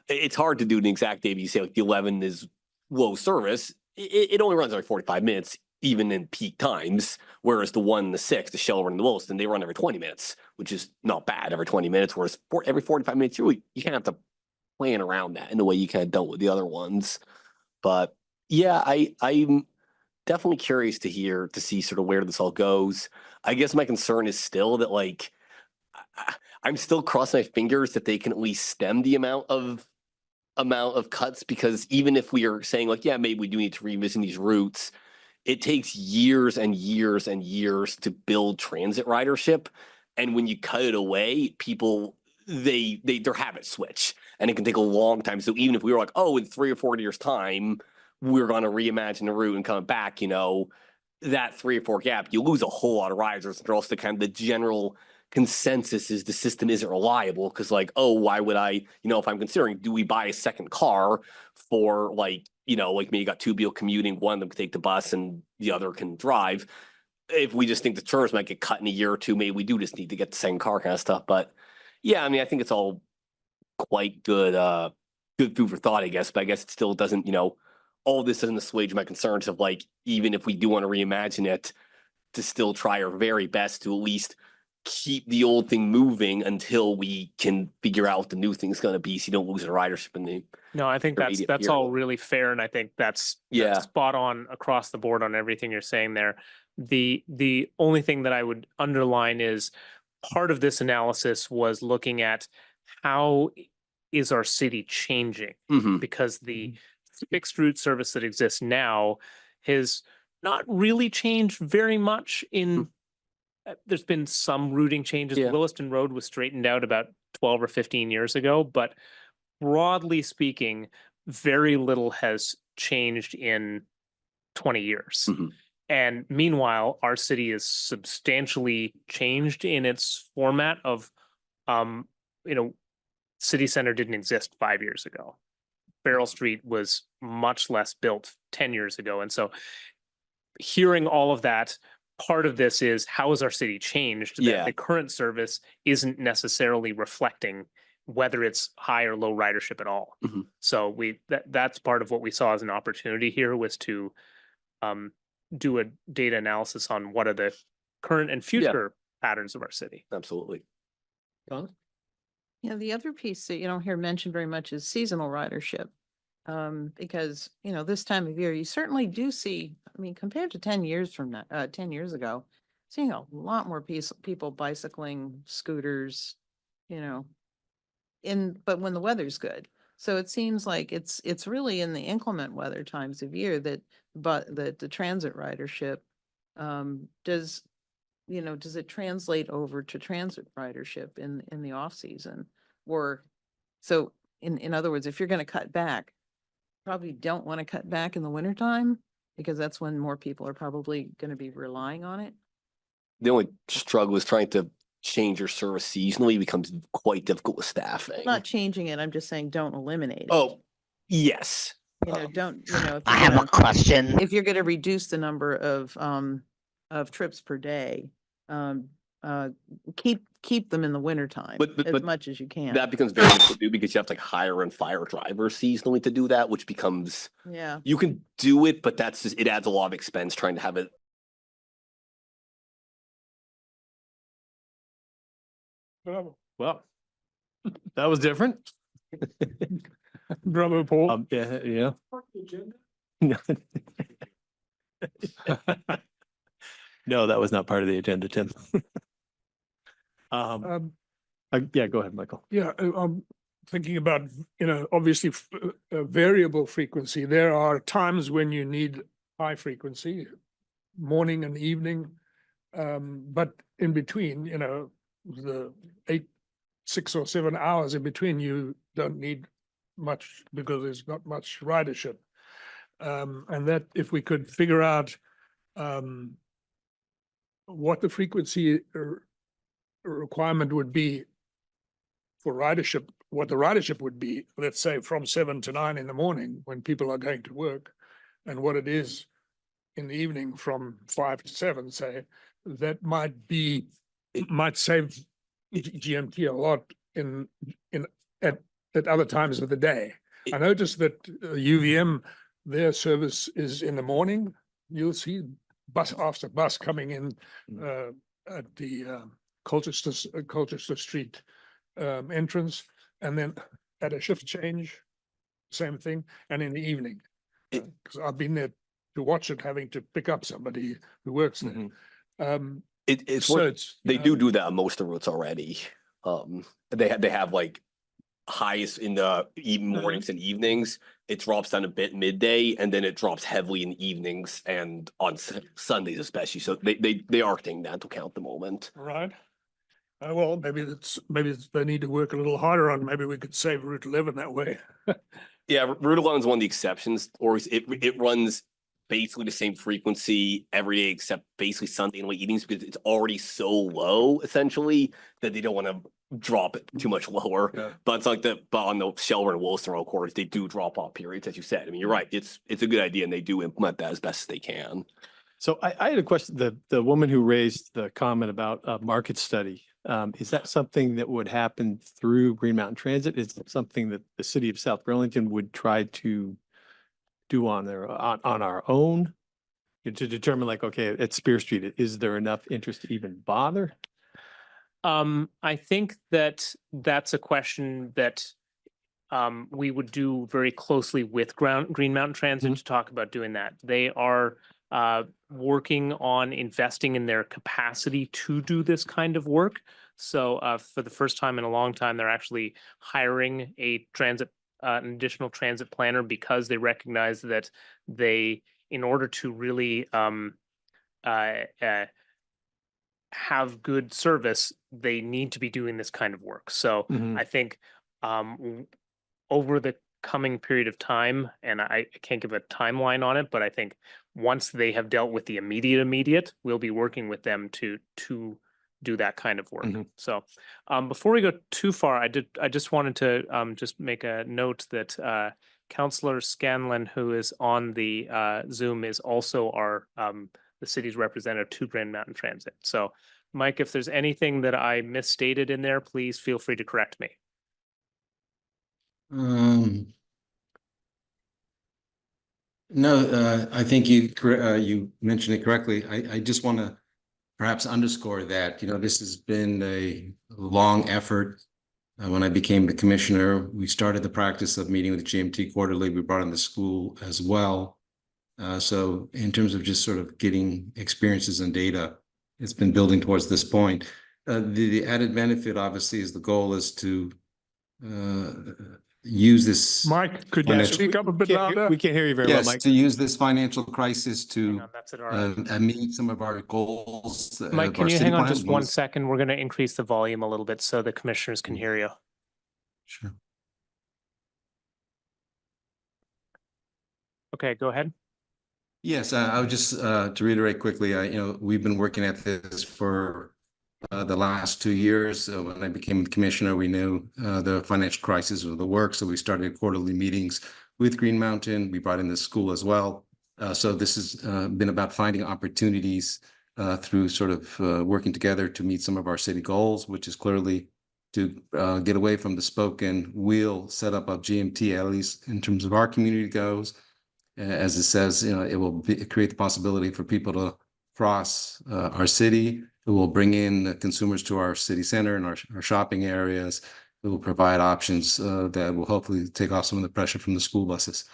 it's hard to do an exact day, but you say the 11 is low service, it only runs every 45 minutes, even in peak times. Whereas the 1 and the 6, the Shell run the most, and they run every 20 minutes, which is not bad every 20 minutes. Whereas every 45 minutes, you kind of have to plan around that in the way you kind of dealt with the other ones. But yeah, I'm definitely curious to see sort of where this all goes. I guess my concern is still that like I'm still crossing my fingers that they can at least stem the amount of cuts, because even if we are saying like, yeah, maybe we do need to revisit these routes, it takes years and years and years to build transit ridership. And when you cut it away, people their habits switch, and it can take a long time. So even if we were like, oh, in 3 or 4 years time, we're going to reimagine the route and come back, that 3 or 4 gap, you lose a whole lot of riders. Or else the kind of the general consensus is the system isn't reliable, because like, oh, why would I, if I'm considering, do we buy a second car for like, like maybe you got 2 people commuting, one of them can take the bus and the other can drive. If we just think the tourists might get cut in a year or two, maybe we do just need to get the second car kind of stuff. But yeah, I mean, I think it's all quite good, good food for thought, I guess. But I guess it still doesn't, all this doesn't assuage my concerns of like, even if we do want to reimagine it, to still try our very best to at least keep the old thing moving until we can figure out what the new thing's going to be, so you don't lose the ridership in the. No, I think that's intermediate all period. really fair, and I think that's Yeah. spot on across the board on everything you're saying there. The only thing that I would underline is part of this analysis was looking at how is our city changing, Mhm. because the fixed route service that exists now has not really changed very much in. There's been some routing changes. Yeah. Williston Road was straightened out about 12 or 15 years ago, but broadly speaking, very little has changed in 20 years. Mhm. And meanwhile, our city is substantially changed in its format of, city center didn't exist 5 years ago. Beryl Street was much less built 10 years ago. And so hearing all of that, part of this is how has our city changed? Yeah. That the current service isn't necessarily reflecting whether it's high or low ridership at all. Mhm. So that's part of what we saw as an opportunity here, was to do a data analysis on what are the current and future patterns of our city. Absolutely. Don? Yeah, the other piece that you don't hear mentioned very much is seasonal ridership. Because, this time of year, you certainly do see, I mean, compared to 10 years from now, 10 years ago, seeing a lot more people bicycling, scooters, but when the weather's good. So it seems like it's really in the inclement weather times of year that, but the transit ridership, does it translate over to transit ridership in the off season? Or, so in other words, if you're going to cut back, probably don't want to cut back in the wintertime, because that's when more people are probably going to be relying on it. The only struggle is trying to change your service seasonally becomes quite difficult with staffing. Not changing it, I'm just saying don't eliminate it. Oh, yes. Don't, I have a question. if you're going to reduce the number of trips per day, keep them in the wintertime But as much as you can. that becomes very difficult to do, because you have to like hire and fire drivers seasonally to do that, which becomes, Yeah. you can do it, but that's just, it adds a lot of expense trying to have it. Bravo, Well, that was different. bravo, Paul. Yeah. No, that was not part of the agenda, Tim. Yeah, go ahead, Michael. Yeah, I'm thinking about, obviously variable frequency. There are times when you need high frequency, morning and evening. But in between, the 6 or 7 hours in between, you don't need much, because there's not much ridership. And that if we could figure out what the frequency requirement would be for ridership, what the ridership would be, let's say from 7 to 9 in the morning when people are going to work, and what it is in the evening from 5 to 7, say, that might save GMT a lot at other times of the day. I noticed that UVM their service is in the morning. You'll see bus after bus coming in at the Colchester Street entrance, and then at a shift change, same thing, and in the evening. Because I've been there to watch it, having to pick up somebody who works there. It's So worth- it's, they do that on most of the routes already. They have like highest in the mornings and evenings. It drops down a bit midday, and then it drops heavily in the evenings and on Sundays especially. So they are taking that into account at the moment. right. Well, maybe they need to work a little harder on. Maybe we could save Route 11 that way. Yeah, Route 11 is one of the exceptions, or it runs basically the same frequency every day except basically Sunday and late evenings because it's already so low essentially that they don't want to drop it too much lower. Yeah. But it's like but on the Shelburne and Wilson Road corridors, they do drop off periods, as you said. I mean, you're right. It's a good idea, and they do implement that as best as they can. So I had a question, the woman who raised the comment about a market study. Is that something that would happen through Green Mountain Transit? Is it something that the city of South Burlington would try to do on our own to determine like, okay, at Spear Street, is there enough interest to even bother? I think that's a question that we would do very closely with Green Mountain Transit to talk about doing that. They are working on investing in their capacity to do this kind of work. So for the first time in a long time, they're actually hiring an additional transit planner because they recognize that in order to really have good service, they need to be doing this kind of work. So I think over the coming period of time, and I can't give a timeline on it, but I think once they have dealt with the immediate, we'll be working with them to do that kind of work. So before we go too far, I just wanted to just make a note that Councillor Scanlon, who is on the Zoom, is also the city's representative to Green Mountain Transit. So Mike, if there's anything that I misstated in there, please feel free to correct me. No, I think you mentioned it correctly. I just want to perhaps underscore that, this has been a long effort. When I became the commissioner, we started the practice of meeting with GMT quarterly. We brought in the school as well. So in terms of just sort of getting experiences and data, it's been building towards this point. The added benefit, obviously, is the goal is to use this. Mike, could you speak up a bit louder? We can't hear you very well, Yes, Mike. to use this financial crisis to That's at our end. meet some of our goals. Mike, of can our you city hang on plan. just one second? We're going to increase the volume a little bit so the commissioners can hear you. Sure. Okay, go ahead. Yes, I would just to reiterate quickly, we've been working at this for the last 2 years. When I became commissioner, we knew the financial crisis was the work, so we started quarterly meetings with Green Mountain. We brought in the school as well. So this has been about finding opportunities through sort of working together to meet some of our city goals, which is clearly to get away from the spoken wheel setup of GMT, at least in terms of our community goes. As it says, it will create the possibility for people to cross our city. It will bring in consumers to our city center and our shopping areas. It will provide options that will hopefully take off some of the pressure from the school buses.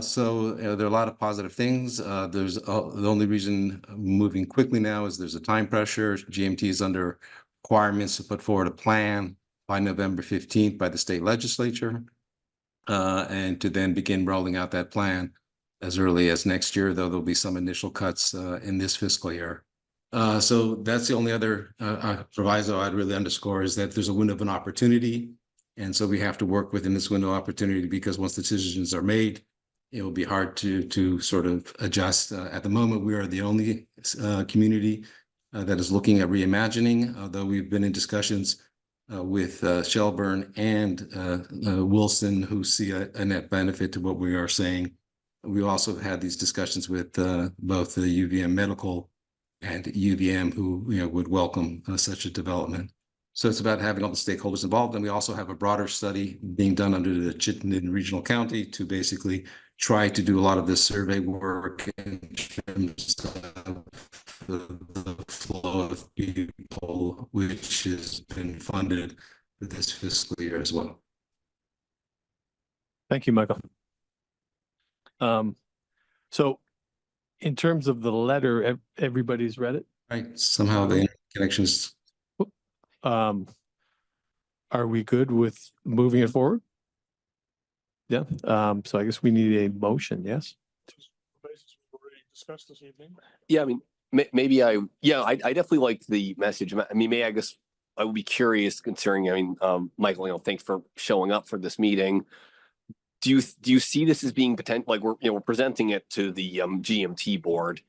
So there are a lot of positive things. There's the only reason moving quickly now is there's a time pressure. GMT is under requirements to put forward a plan by November 15th by the state legislature. And to then begin rolling out that plan as early as next year, though there'll be some initial cuts in this fiscal year. So that's the only other proviso I'd really underscore is that there's a window of an opportunity. And so we have to work within this window of opportunity because once the decisions are made, it will be hard to sort of adjust. At the moment, we are the only community that is looking at reimagining, although we've been in discussions with Shelburne and Wilson, who see a net benefit to what we are saying. We also had these discussions with both the UVM Medical and UVM, who would welcome such a development. So it's about having all the stakeholders involved. And we also have a broader study being done under the Chittenden Regional County to basically try to do a lot of this survey work in terms of the flow of people, which has been funded for this fiscal year as well. Thank you, Michael. So in terms of the letter, everybody's read it? Right, somehow the connections. Are we good with moving it forward? Yeah, so I guess we need a motion, yes? Basis we've already discussed this evening. Yeah, I mean, maybe I definitely like the message. I mean, I guess I would be curious considering, I mean, Michael, thanks for showing up for this meeting. Do you see this as being potential, like we're presenting it to the GMT board?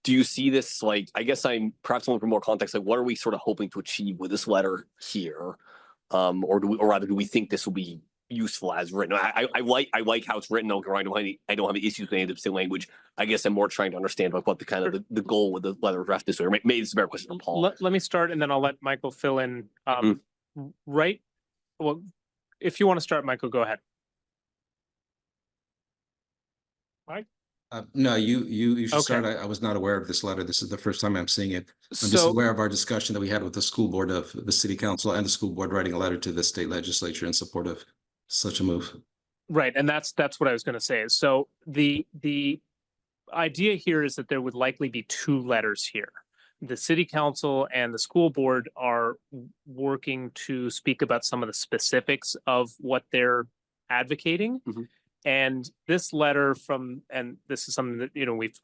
Do you see this, like, I guess I'm perhaps looking for more context, like what are we sort of hoping to achieve with this letter here? Or rather do we think this will be useful as written? I like how it's written. I don't have any issues with any of the language. I guess I'm more trying to understand like what the kind of the goal with the letter draft is. Or maybe it's a better question for Paul. Let me start and then I'll let Michael fill in. Right. Well, if you want to start, Michael, go ahead. No, you should Okay. start. I was not aware of this letter. This is the first time I'm seeing it. I'm just So, aware of our discussion that we had with the school board of the city council and the school board writing a letter to the state legislature in support of such a move. right. And that's what I was going to say. So the idea here is that there would likely be two letters here. The city council and the school board are working to speak about some of the specifics of what they're advocating. Mhm. And this letter and this is something that,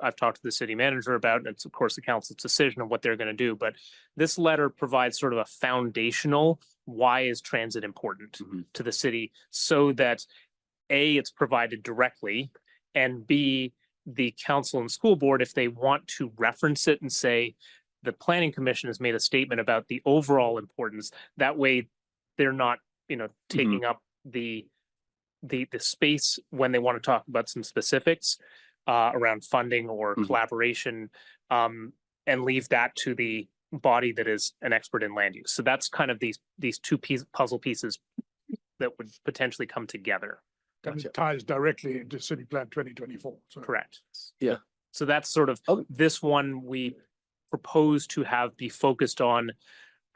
I've talked to the city manager about, and it's of course the council's decision of what they're going to do. But this letter provides sort of a foundational, why is transit important to the city, so that A, it's provided directly, and B, the council and school board, if they want to reference it and say, the planning commission has made a statement about the overall importance, that way they're not, taking up the space when they want to talk about some specifics around funding or collaboration, and leave that to the body that is an expert in land use. So that's kind of these two puzzle pieces that would potentially come together. And it ties directly into City Plan 2024. So. Correct. Yeah. So that's sort of this one we propose to have be focused on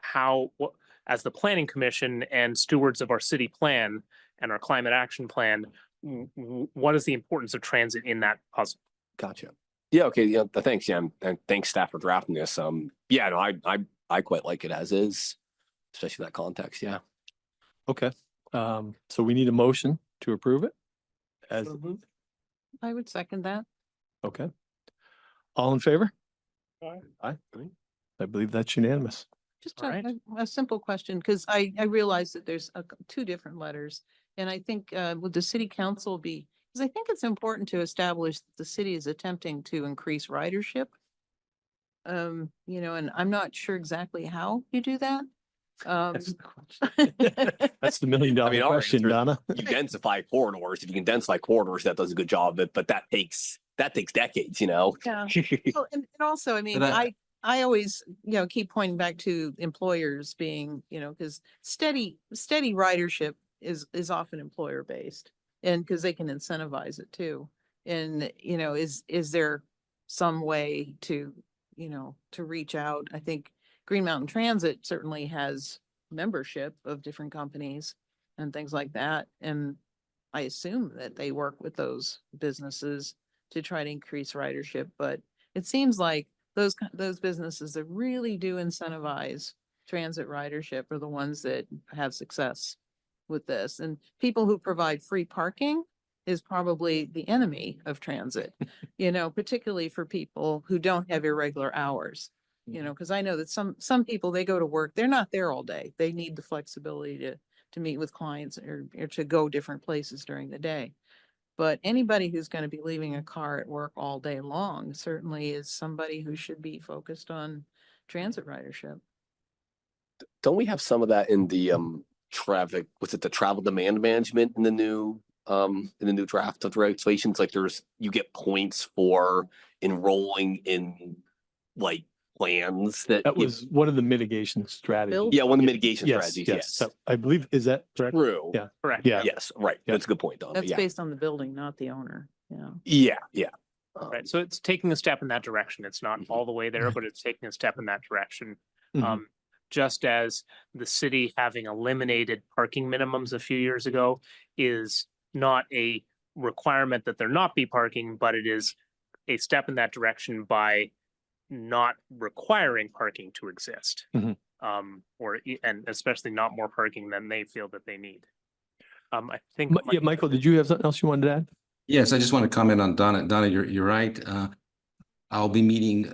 how, as the planning commission and stewards of our city plan and our climate action plan, what is the importance of transit in that puzzle? Gotcha. Yeah. Okay. Yeah. Thanks. Yeah. And thanks staff for drafting this. Yeah. No, I quite like it as is, especially that context. Yeah. Okay, so we need a motion to approve it as, I would second that. okay. All in favor? Aye. Aye. I believe that's unanimous. Just All right. a simple question, because I realize that there's two different letters. And I think would the city council be, because I think it's important to establish that the city is attempting to increase ridership. And I'm not sure exactly how you do that. That's the $1 million our question, answer is Donna. you densify corridors. If you can densify corridors, that does a good job. But that takes decades, Yeah. Well, and also, I mean, But I always, keep pointing back to employers being, because steady ridership is often employer based, and because they can incentivize it too. And, is there some way to reach out? I think Green Mountain Transit certainly has membership of different companies and things like that. And I assume that they work with those businesses to try to increase ridership, but it seems like those businesses that really do incentivize transit ridership are the ones that have success with this. And people who provide free parking is probably the enemy of transit, particularly for people who don't have irregular hours. Because I know that some people, they go to work, they're not there all day. They need the flexibility to meet with clients or to go different places during the day. But anybody who's going to be leaving a car at work all day long certainly is somebody who should be focused on transit ridership. Don't we have some of that in the traffic? Was it the travel demand management in the new draft of the regulations? Like you get points for enrolling in like plans that. That was one of the mitigation strategies. Build- Yeah, one of the mitigation Yes, strategies, yes. yes. So I believe, is that correct? True. Yeah. Correct. Yeah. Yes, right. Yeah. That's a good point, Don. That's Yeah. based on the building, not the owner. Yeah. Yeah, yeah. Right, so it's taking a step in that direction. It's not all the way there, but it's taking a step in that direction. Mhm. Just as the city having eliminated parking minimums a few years ago is not a requirement that there not be parking, but it is a step in that direction by not requiring parking to exist. Mhm. And especially not more parking than they feel that they need. I think. Yeah, Michael, did you have something else you wanted to add? Yes, I just want to comment on Donna. Donna, you're right. I'll be meeting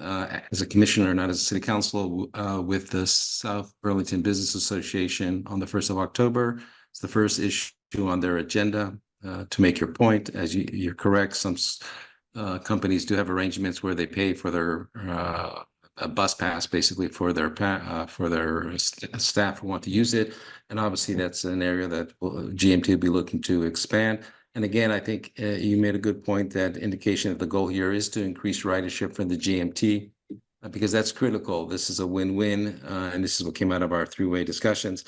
as a commissioner, not as a city council, with the South Burlington Business Association on the 1st of October. It's the first issue on their agenda. To make your point, as you're correct, some companies do have arrangements where they pay for their a bus pass, basically for their staff who want to use it. And obviously, that's an area that GMT will be looking to expand. And again, I think you made a good point that indication that the goal here is to increase ridership from the GMT because that's critical. This is a win-win, and this is what came out of our three-way discussions,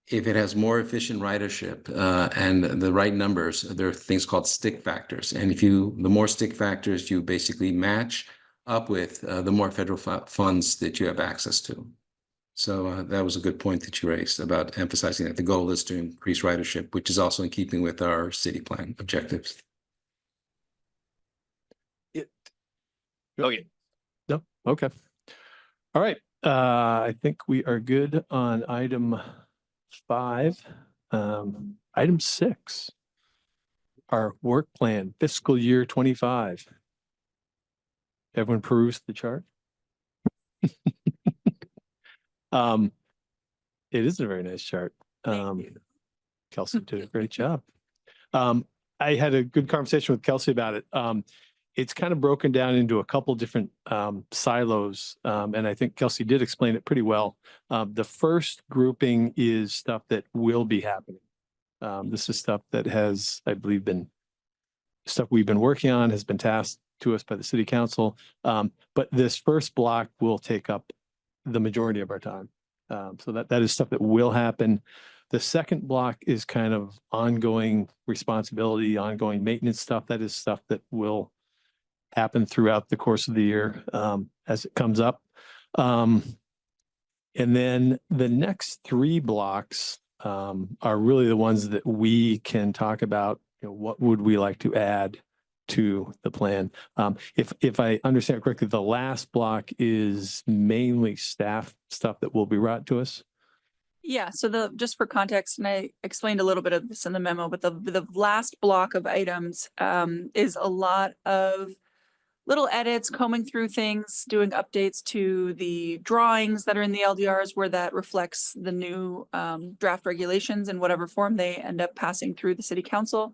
if it has more efficient ridership and the right numbers, there are things called stick factors. And the more stick factors you basically match up with, the more federal funds that you have access to. So that was a good point that you raised about emphasizing that the goal is to increase ridership, which is also in keeping with our city plan objectives. Okay. No? Okay. All right. I think we are good on item 5. Item 6, our work plan, fiscal year 25. Everyone perused the chart? It is a very nice chart. Kelsey did a great job. I had a good conversation with Kelsey about it. It's kind of broken down into a couple different silos, and I think Kelsey did explain it pretty well. The first grouping is stuff that will be happening. This is stuff that has, I believe, been stuff we've been working on, has been tasked to us by the city council. But this first block will take up the majority of our time. So that is stuff that will happen. The second block is kind of ongoing responsibility, ongoing maintenance stuff. That is stuff that will happen throughout the course of the year as it comes up. And then the next 3 blocks are really the ones that we can talk about. You know, what would we like to add to the plan? If I understand correctly, the last block is mainly staff stuff that will be brought to us. Yeah, so just for context, and I explained a little bit of this in the memo, but the last block of items is a lot of little edits, combing through things, doing updates to the drawings that are in the LDRs where that reflects the new draft regulations in whatever form they end up passing through the city council,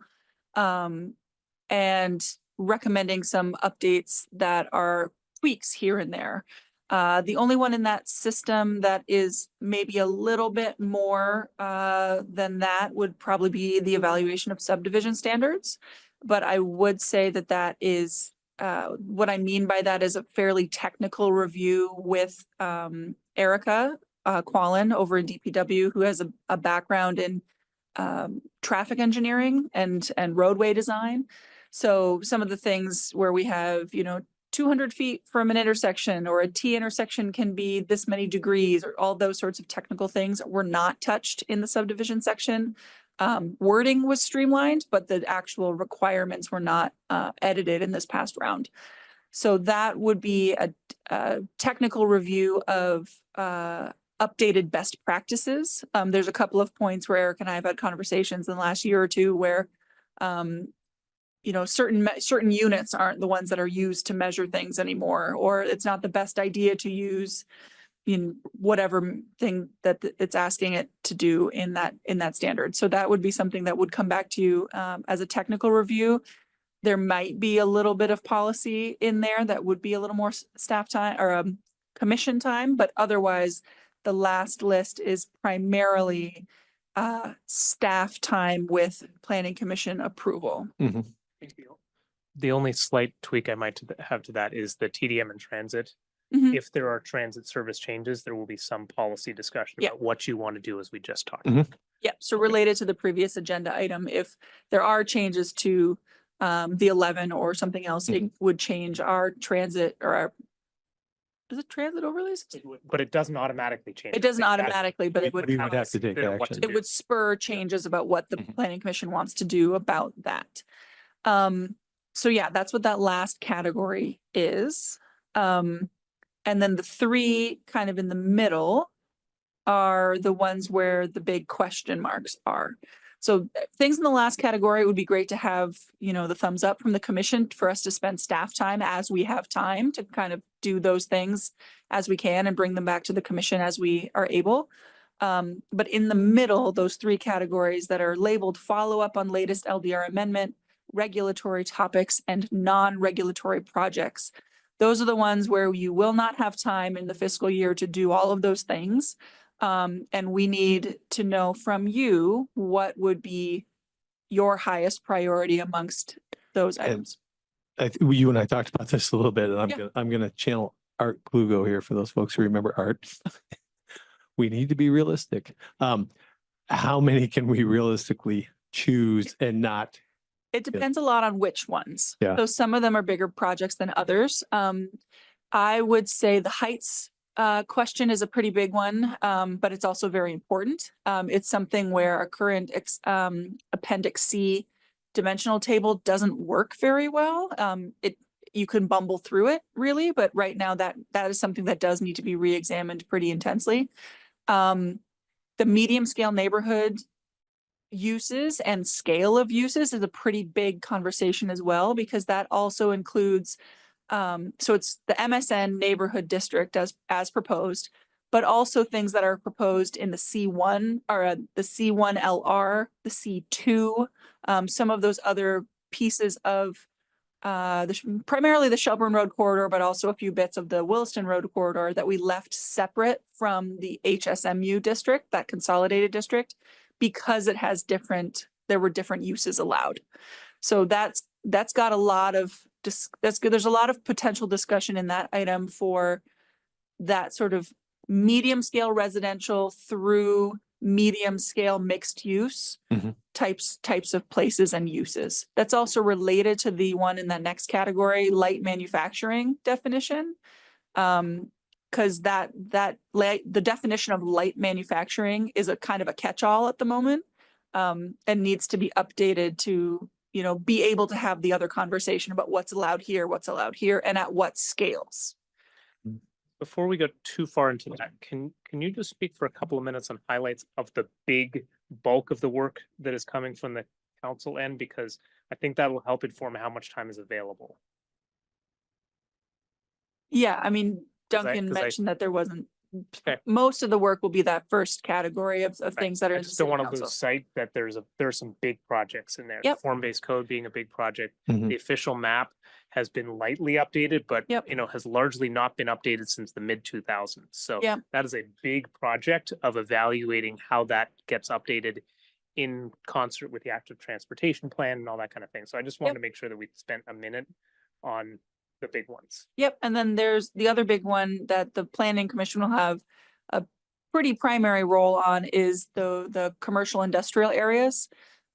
and recommending some updates that are tweaks here and there. The only one in that system that is maybe a little bit more than that would probably be the evaluation of subdivision standards. But I would say that that is, what I mean by that is a fairly technical review with Erica Quallen over in DPW, who has a background in traffic engineering and roadway design. So some of the things where we have, 200 feet from an intersection, or a T intersection can be this many degrees, or all those sorts of technical things were not touched in the subdivision section. Wording was streamlined, but the actual requirements were not edited in this past round. So that would be a technical review of updated best practices. There's a couple of points where Eric and I have had conversations in the last year or two where certain units aren't the ones that are used to measure things anymore, or it's not the best idea to use whatever thing that it's asking it to do in that standard. So that would be something that would come back to you as a technical review. There might be a little bit of policy in there that would be a little more staff time or commission time, but otherwise the last list is primarily staff time with planning commission approval. Mm-hmm. The only slight tweak I might have to that is the TDM and transit. Mhm. If there are transit service changes, there will be some policy discussion Yeah. about what you want to do, as we just talked. Mhm. Yep, so related to the previous agenda item, if there are changes to the 11 or something else, it would change our transit or our, is it transit overlays? But it doesn't automatically change. It doesn't I think that's- automatically, but it would, We would have us to take consider what action. to it do. would spur changes about what the Mhm. planning commission wants to do about that. So yeah, that's what that last category is. And then the three kind of in the middle are the ones where the big question marks are. So things in the last category, it would be great to have, the thumbs up from the commission for us to spend staff time as we have time to kind of do those things as we can and bring them back to the commission as we are able. But in the middle, those three categories that are labeled follow up on latest LDR amendment, regulatory topics, and non-regulatory projects. Those are the ones where you will not have time in the fiscal year to do all of those things. And we need to know from you what would be your highest priority amongst those items. You and I talked about this a little bit, and Yeah. I'm gonna channel Art Klugo here for those folks who remember Art. We need to be realistic. How many can we realistically choose and not? It depends a lot on which ones. Yeah. So some of them are bigger projects than others. I would say the heights question is a pretty big one, but it's also very important. It's something where our current Appendix C dimensional table doesn't work very well. You can bumble through it really, but right now that is something that does need to be re-examined pretty intensely. The medium scale neighborhood uses and scale of uses is a pretty big conversation as well, because that also includes so it's the MSN neighborhood district as proposed, but also things that are proposed in the C1 or the C1 LR, the C2, some of those other pieces of primarily the Shelburne Road corridor, but also a few bits of the Williston Road corridor that we left separate from the HSMU district, that consolidated district, because it has there were different uses allowed. So that's got a lot of, that's good. There's a lot of potential discussion in that item for that sort of medium scale residential through medium scale mixed use Mhm. types of places and uses. That's also related to the one in that next category, light manufacturing definition. Because the definition of light manufacturing is a kind of a catch-all at the moment, and needs to be updated to, be able to have the other conversation about what's allowed here, and at what scales. Before we go too far into that, can you just speak for a couple of minutes on highlights of the big bulk of the work that is coming from the council end? Because I think that will help inform how much time is available. Yeah, I mean, 'Cause Duncan 'cause I- mentioned that there wasn't, Okay. most of the work will be that first category of things that are I in the just don't city want to council. lose sight that there's some big projects in there. Yep. Form-based code being a big project. Mhm. The official map has been lightly updated, but Yep. has largely not been updated since the mid-2000s. So Yep. that is a big project of evaluating how that gets updated in concert with the active transportation plan and all that kind of thing. So I just wanted Yep. to make sure that we spent a minute on the big ones. Yep, and then there's the other big one that the planning commission will have a pretty primary role on is the commercial industrial areas.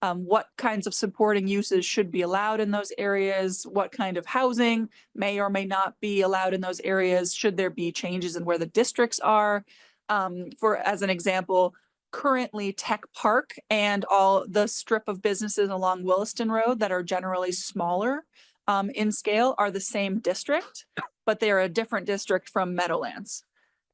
What kinds of supporting uses should be allowed in those areas? What kind of housing may or may not be allowed in those areas? Should there be changes in where the districts are? As an example, currently Tech Park and all the strip of businesses along Williston Road that are generally smaller in scale are the same district, but they are a different district from Meadowlands.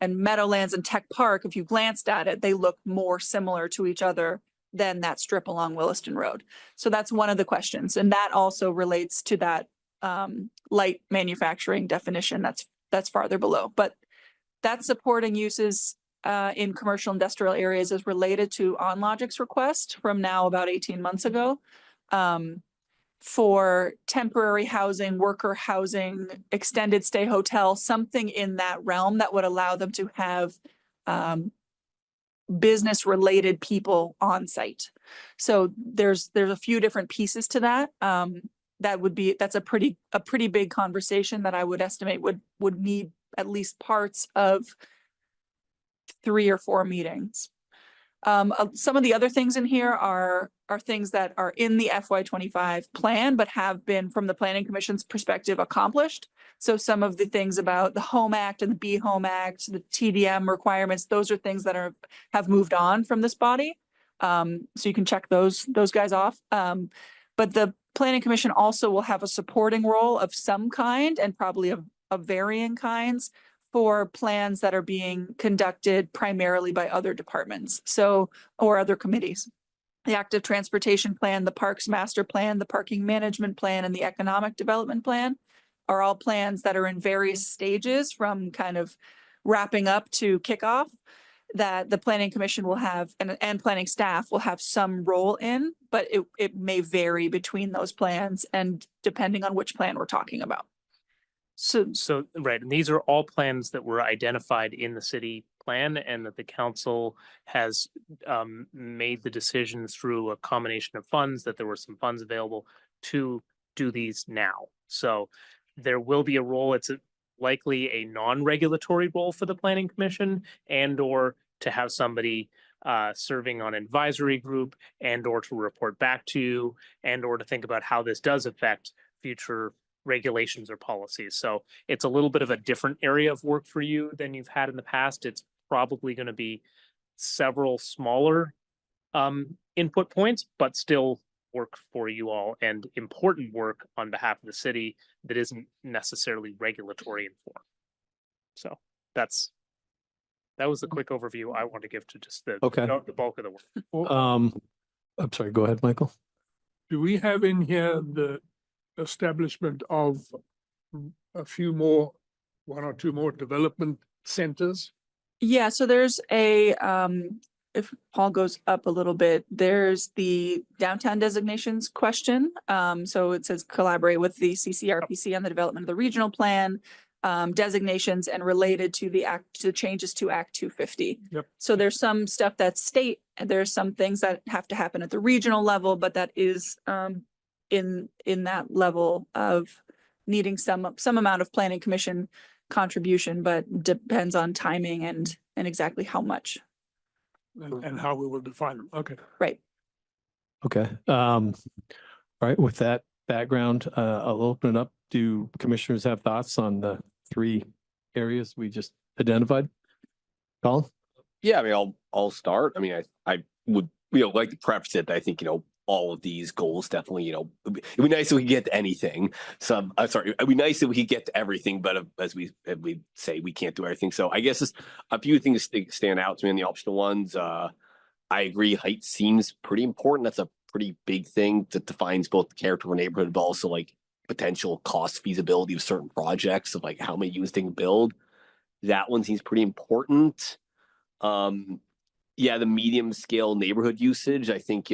And Meadowlands and Tech Park, if you glanced at it, they look more similar to each other than that strip along Williston Road. So that's one of the questions. And that also relates to that light manufacturing definition that's farther below. But that supporting uses in commercial industrial areas is related to OnLogic's request from now about 18 months ago. For temporary housing, worker housing, extended stay hotel, something in that realm that would allow them to have business related people on site. So there's a few different pieces to that. that's a pretty big conversation that I would estimate would need at least parts of 3 or 4 meetings. Some of the other things in here are things that are in the FY25 plan, but have been, from the Planning Commission's perspective, accomplished. So some of the things about the Home Act and the Be Home Act, the TDM requirements, those are things that have moved on from this body. So you can check those guys off. But the Planning Commission also will have a supporting role of some kind, and probably of varying kinds, for plans that are being conducted primarily by other departments, or other committees. The Active Transportation Plan, the Parks Master Plan, the Parking Management Plan, and the Economic Development Plan are all plans that are in various stages, from kind of wrapping up to kickoff, that the Planning Commission will have, and planning staff will have some role in, but it may vary between those plans and depending on which plan we're talking about. So right, and these are all plans that were identified in the city plan, and that the council has made the decision through a combination of funds, that there were some funds available to do these now. So there will be a role. It's likely a non-regulatory role for the Planning Commission, and or to have somebody serving on an advisory group, and or to report back to you, and or to think about how this does affect future regulations or policies. So it's a little bit of a different area of work for you than you've had in the past. It's probably going to be several smaller input points, but still work for you all, and important work on behalf of the city that isn't necessarily regulatory in form. So that was a quick overview I want to give to just the bulk of the work. I'm sorry, go ahead, Michael. Do we have in here the establishment of one or two more development centers? Yeah, so there's if Paul goes up a little bit, there's the downtown designations question. So it says collaborate with the CCRPC on the development of the regional plan, designations, and related to the changes to Act 250. Yep. So there's some stuff that's state, and there's some things that have to happen at the regional level, but that is in that level of needing some amount of Planning Commission contribution, but depends on timing and exactly how much. And how we will define them. Okay. Right. Okay. All right. With that background, I'll open it up. Do commissioners have thoughts on the 3 areas we just identified? Colin? Yeah, I mean, I'll start. I mean, I would, like to preface it. I think, all of these goals definitely, it'd be nice if we could get to anything. So I'm sorry, it'd be nice if we could get to everything, but as we say, we can't do everything. So I guess just a few things stand out to me in the optional ones. I agree, height seems pretty important. That's a pretty big thing that defines both the character of a neighborhood, but also like potential cost feasibility of certain projects, of like how many units they can build. That one seems pretty important. Yeah, the medium scale neighborhood usage, I think,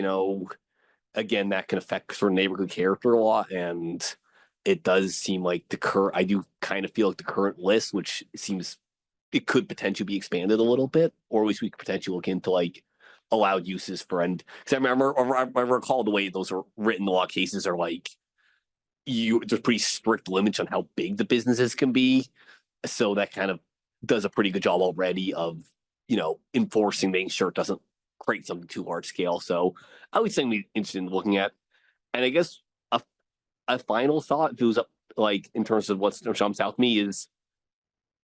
again, that can affect sort of neighborhood character a lot. And it does seem like I do kind of feel like the current list, which seems it could potentially be expanded a little bit, or at least we could potentially look into like allowed uses for, and because I recall the way those are written, a lot of cases are like there's pretty strict limits on how big the businesses can be. So that kind of does a pretty good job already of, enforcing, making sure it doesn't create something too large scale. So I would say I'm interested in looking at, and I guess a final thought, if it was up, like in terms of what's jumps out to me, is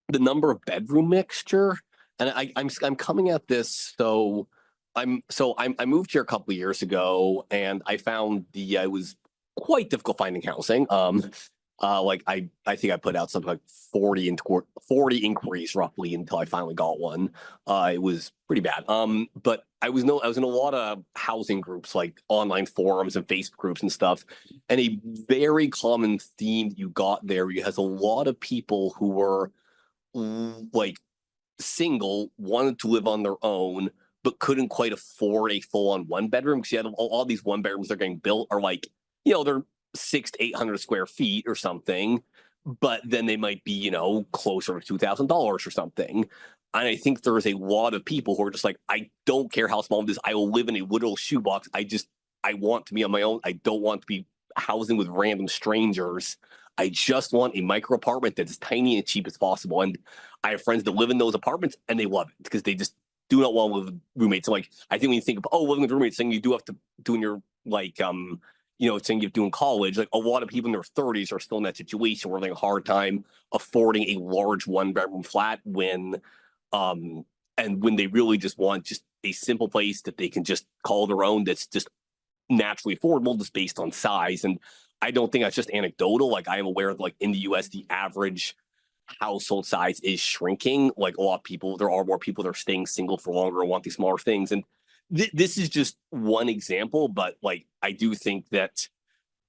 the number of bedroom mixture. And I'm coming at this. So I moved here a couple of years ago, and I found it was quite difficult finding housing. Like I think I put out something like 40 inquiries roughly until I finally got one. It was pretty bad. But I was in a lot of housing groups, like online forums and Facebook groups and stuff. And a very common theme you got there, you has a lot of people who were like single, wanted to live on their own, but couldn't quite afford a full-on 1-bedroom, because you had all these 1-bedrooms that are getting built are like, they're 600 to 800 square feet or something, but then they might be, closer to $2,000 or something. And I think there's a lot of people who are just like, I don't care how small it is. I will live in a literal shoebox. I want to be on my own. I don't want to be housing with random strangers. I just want a micro apartment that's as tiny and cheap as possible. And I have friends that live in those apartments and they love it because they just do not want to live with roommates. So like, I think when you think of, living with roommates, thing you do have to do in your like, saying you do in college, like a lot of people in their 30s are still in that situation where they're having a hard time affording a large 1-bedroom flat when they really just want just a simple place that they can just call their own that's just naturally affordable just based on size. And I don't think that's just anecdotal. Like I am aware that like in the US, the average household size is shrinking. Like a lot of people, there are more people that are staying single for longer and want these smaller things. And this is just one example, but like I do think that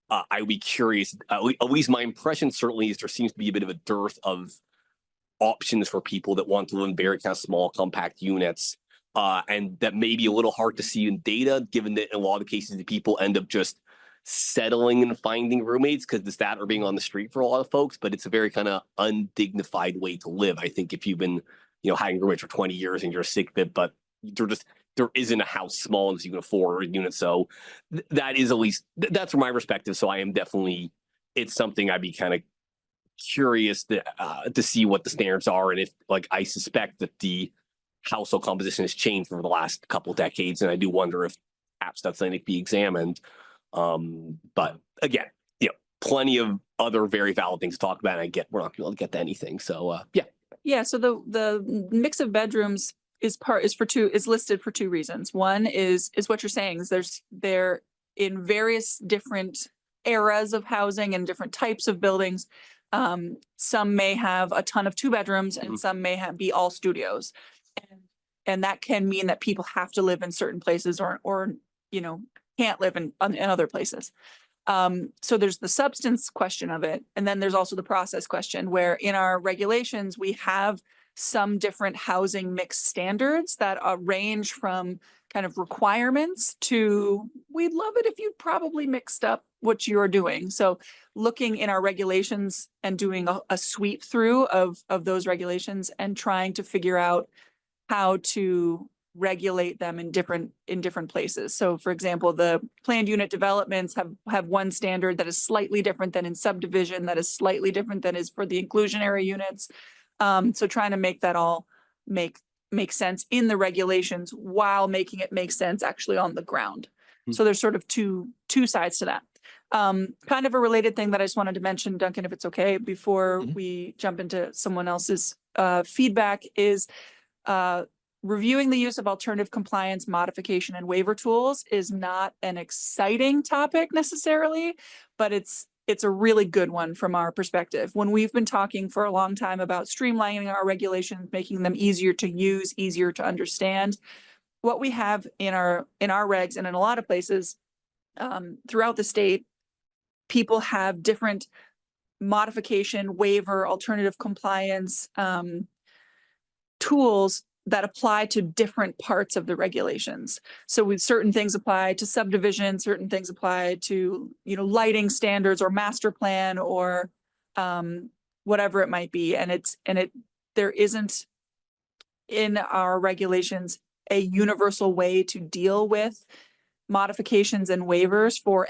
I would be curious. At least my impression certainly is there seems to be a bit of a dearth of options for people that want to live in very kind of small, compact units. And that may be a little hard to see in data, given that in a lot of cases, the people end up just settling and finding roommates because the stat are being on the street for a lot of folks, but it's a very kind of undignified way to live. I think if you've been, having roommates for 20 years and you're sick of it, but there isn't a house small as you can afford a unit. So that is at least, that's from my perspective. So I am definitely, it's something I'd be kind of curious to see what the standards are. And if like, I suspect that the household composition has changed over the last couple of decades. And I do wonder if perhaps that's something to be examined. But again, plenty of other very valid things to talk about. And I get, we're not going to get to anything. So yeah. Yeah. So the mix of bedrooms is listed for two reasons. One is what you're saying is they're in various different eras of housing and different types of buildings. Some may have a ton of 2 bedrooms and some may be all studios. And that can mean that people have to live in certain places or can't live in other places. So there's the substance question of it. And then there's also the process question where in our regulations, we have some different housing mix standards that range from kind of requirements to, we'd love it if you probably mixed up what you're doing. So looking in our regulations and doing a sweep through of those regulations and trying to figure out how to regulate them in different places. So for example, the planned unit developments have one standard that is slightly different than in subdivision, that is slightly different than is for the inclusionary units. So trying to make that all make sense in the regulations while making it make sense actually on the ground. So there's sort of two sides to that. Kind of a related thing that I just wanted to mention, Duncan, if it's okay, before we jump into someone else's feedback is reviewing the use of alternative compliance, modification, and waiver tools is not an exciting topic necessarily, but it's a really good one from our perspective. When we've been talking for a long time about streamlining our regulations, making them easier to use, easier to understand, what we have in our regs and in a lot of places throughout the state, people have different modification, waiver, alternative compliance tools that apply to different parts of the regulations. So with certain things apply to subdivision, certain things apply to, lighting standards or master plan or whatever it might be. And there isn't in our regulations a universal way to deal with modifications and waivers for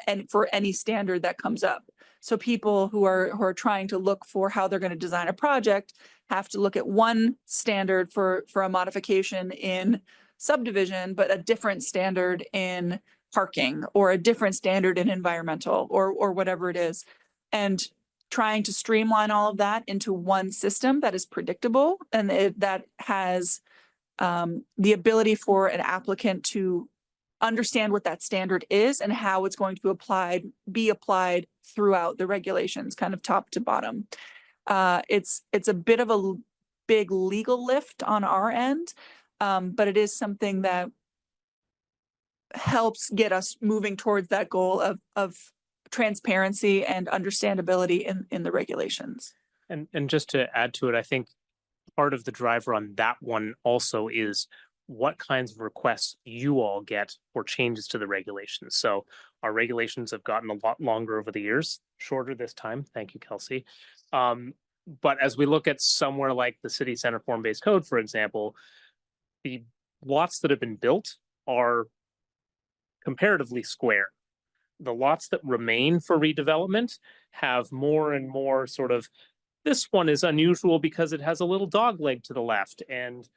any standard that comes up. So people who are trying to look for how they're going to design a project have to look at one standard for a modification in subdivision, but a different standard in parking or a different standard in environmental or whatever it is. And trying to streamline all of that into one system that is predictable and that has the ability for an applicant to understand what that standard is and how it's going to be applied throughout the regulations, kind of top to bottom. It's a bit of a big legal lift on our end, but it is something that helps get us moving towards that goal of transparency and understandability in the regulations. And just to add to it, I think part of the driver on that one also is what kinds of requests you all get for changes to the regulations. So our regulations have gotten a lot longer over the years, shorter this time. Thank you, Kelsey. But as we look at somewhere like the city center form-based code, for example, the lots that have been built are comparatively square. the lots that remain for redevelopment have more and more sort of, this one is unusual because it has a little dog leg to the left, and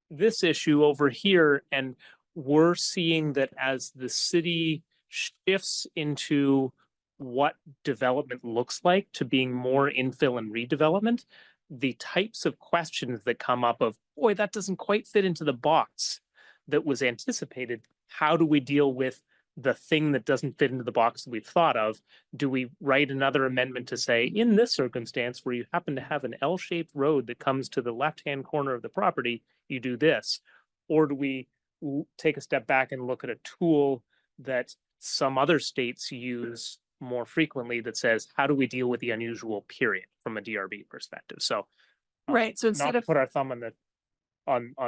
this issue over here. And we're seeing that as the city shifts into what development looks like to being more infill and redevelopment, the types of questions that come up of, boy, that doesn't quite fit into the box that was anticipated. How do we deal with the thing that doesn't fit into the box that we've thought of? Do we write another amendment to say, in this circumstance where you happen to have an L-shaped road that comes to the left-hand corner of the property, you do this? Or do we take a step back and look at a tool that some other states use more frequently that says, how do we deal with the unusual period from a DRB perspective? So Right. So not instead to of, put our thumb on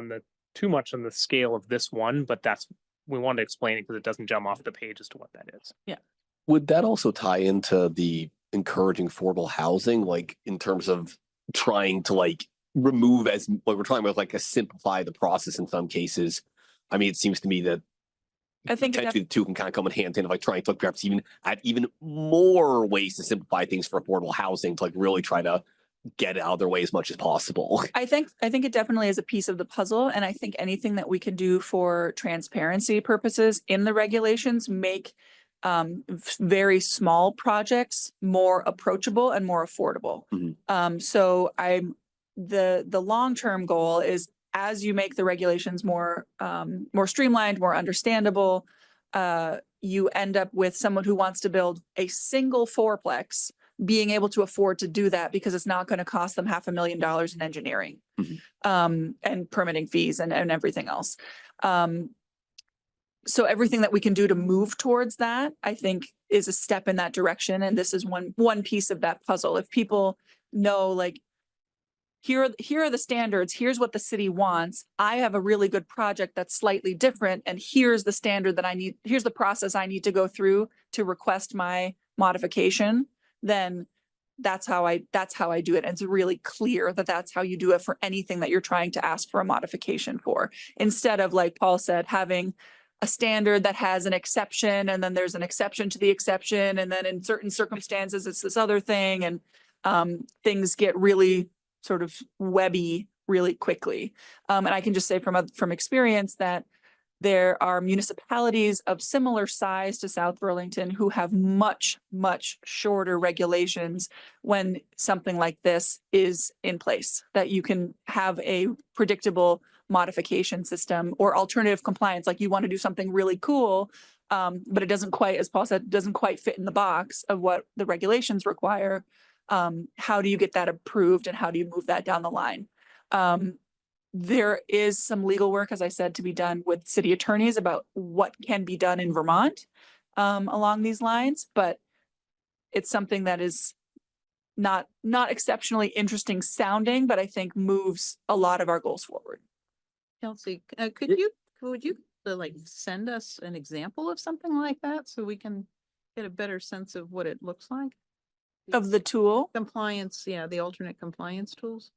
the too much on the scale of this one, but that's, we want to explain it because it doesn't jump off the page as to what that is. Would that also tie into the encouraging affordable housing, like in terms of trying to like remove as like we're trying to like simplify the process in some cases? I mean, it seems to me that I think it potentially the two can kind of come in hand in hand of like trying to perhaps even add even more ways to simplify things for affordable housing to like really try to get it out of their way as much as possible. I think it definitely is a piece of the puzzle. And I think anything that we can do for transparency purposes in the regulations make very small projects more approachable and more affordable. So the long-term goal is, as you make the regulations more streamlined, more understandable, you end up with someone who wants to build a single fourplex being able to afford to do that because it's not going to cost them $500,000 in engineering and permitting fees and everything else. So everything that we can do to move towards that, I think, is a step in that direction. And this is one piece of that puzzle. If people know, like, here are the standards, here's what the city wants, I have a really good project that's slightly different, and here's the standard that I need, here's the process I need to go through to request my modification, then that's how I do it. And it's really clear that that's how you do it for anything that you're trying to ask for a modification for, instead of, like Paul said, having a standard that has an exception, and then there's an exception to the exception, and then in certain circumstances it's this other thing, and things get really sort of webby really quickly. And I can just say from experience that there are municipalities of similar size to South Burlington who have much, much shorter regulations when something like this is in place, that you can have a predictable modification system or alternative compliance. Like, you want to do something really cool, but it doesn't quite, as Paul said, doesn't quite fit in the box of what the regulations require. How do you get that approved, and how do you move that down the line? There is some legal work, as I said, to be done with city attorneys about what can be done in Vermont along these lines, but it's something that is not exceptionally interesting sounding, but I think moves a lot of our goals forward. Kelsey, would you like send us an example of something like that so we can get a better sense of what it looks like? Of the tool? Compliance, yeah, the alternate compliance tools.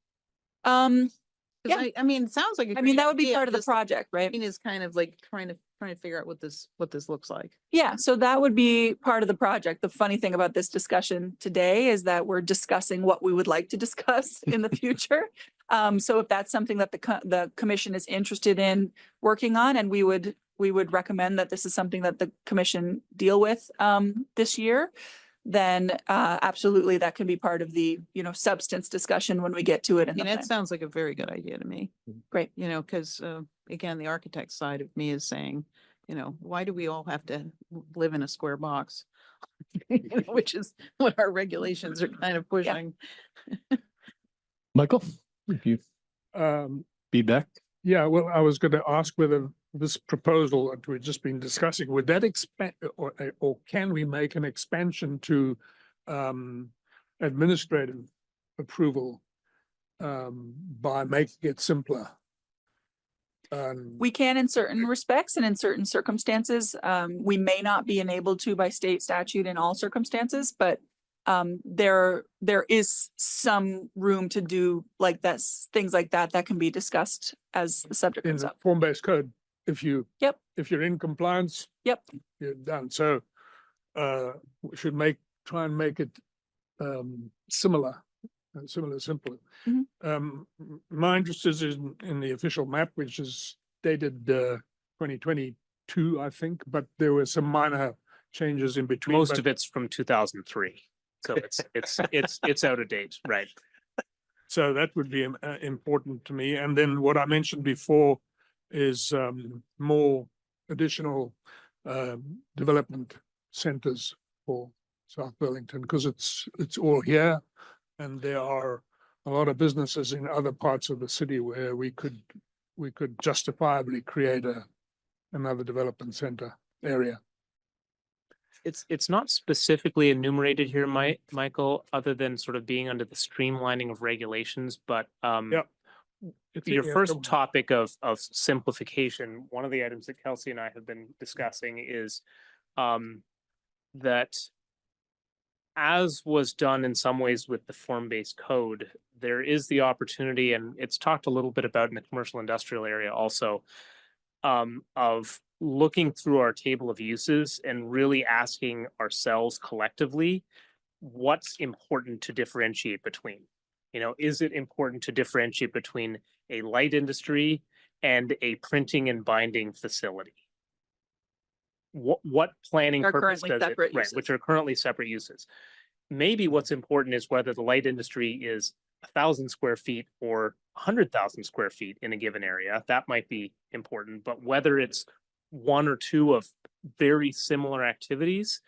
Yeah. I mean, it sounds like. I mean, that would be part of the project, right? Is kind of like trying to figure out what this looks like. Yeah, so that would be part of the project. The funny thing about this discussion today is that we're discussing what we would like to discuss in the future. So if that's something that the commission is interested in working on, and we would recommend that this is something that the commission deal with this year, then absolutely that can be part of the, substance discussion when we get to it. That sounds like a very good idea to me. Great. Because again, the architect side of me is saying, why do we all have to live in a square box? Which is what our regulations are kind of pushing. Michael, if you feedback. Yeah, well, I was going to ask whether this proposal that we've just been discussing, would that expand, or can we make an expansion to administrative approval by making it simpler? We can in certain respects and in certain circumstances. We may not be enabled to by state statute in all circumstances, but there is some room to do like this, things like that can be discussed as the subject comes up. Form-based code, if you're in compliance, Yep. you're done. So we should try and make it similar, simple. Mhm. My interest is in the official map, which is dated 2022, I think, but there were some minor changes in between. Most but- of it's from 2003. So it's out of date, right? So that would be important to me. And then what I mentioned before is more additional development centers for South Burlington, because it's all here. And there are a lot of businesses in other parts of the city where we could justifiably create another development center area. It's not specifically enumerated here, Michael, other than sort of being under the streamlining of regulations, but Yeah. your Yeah, first come on. topic of simplification, one of the items that Kelsey and I have been discussing is that as was done in some ways with the form-based code, there is the opportunity, and it's talked a little bit about in the commercial industrial area also, of looking through our table of uses and really asking ourselves collectively, what's important to differentiate between? You know, is it important to differentiate between a light industry and a printing and binding facility? What planning Are purpose currently does it, separate right, uses. which are currently separate uses? Maybe what's important is whether the light industry is 1,000 square feet or 100,000 square feet in a given area. That might be important, but whether it's one or two of very similar activities,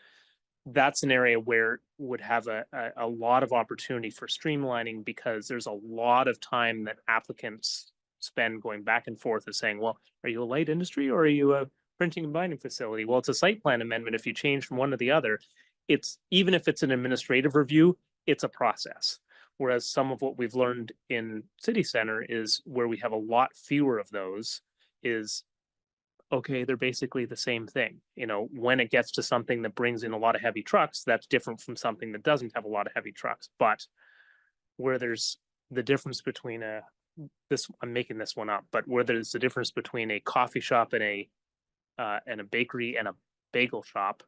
that's an area where would have a lot of opportunity for streamlining, because there's a lot of time that applicants spend going back and forth of saying, well, are you a light industry or are you a printing and binding facility? Well, it's a site plan amendment. If you change from one to the other, it's, even if it's an administrative review, it's a process. Whereas some of what we've learned in City Center is where we have a lot fewer of those is, okay, they're basically the same thing. You know, when it gets to something that brings in a lot of heavy trucks, that's different from something that doesn't have a lot of heavy trucks. But where there's the difference between I'm making this one up, but where there's the difference between a coffee shop and a bakery and a bagel shop,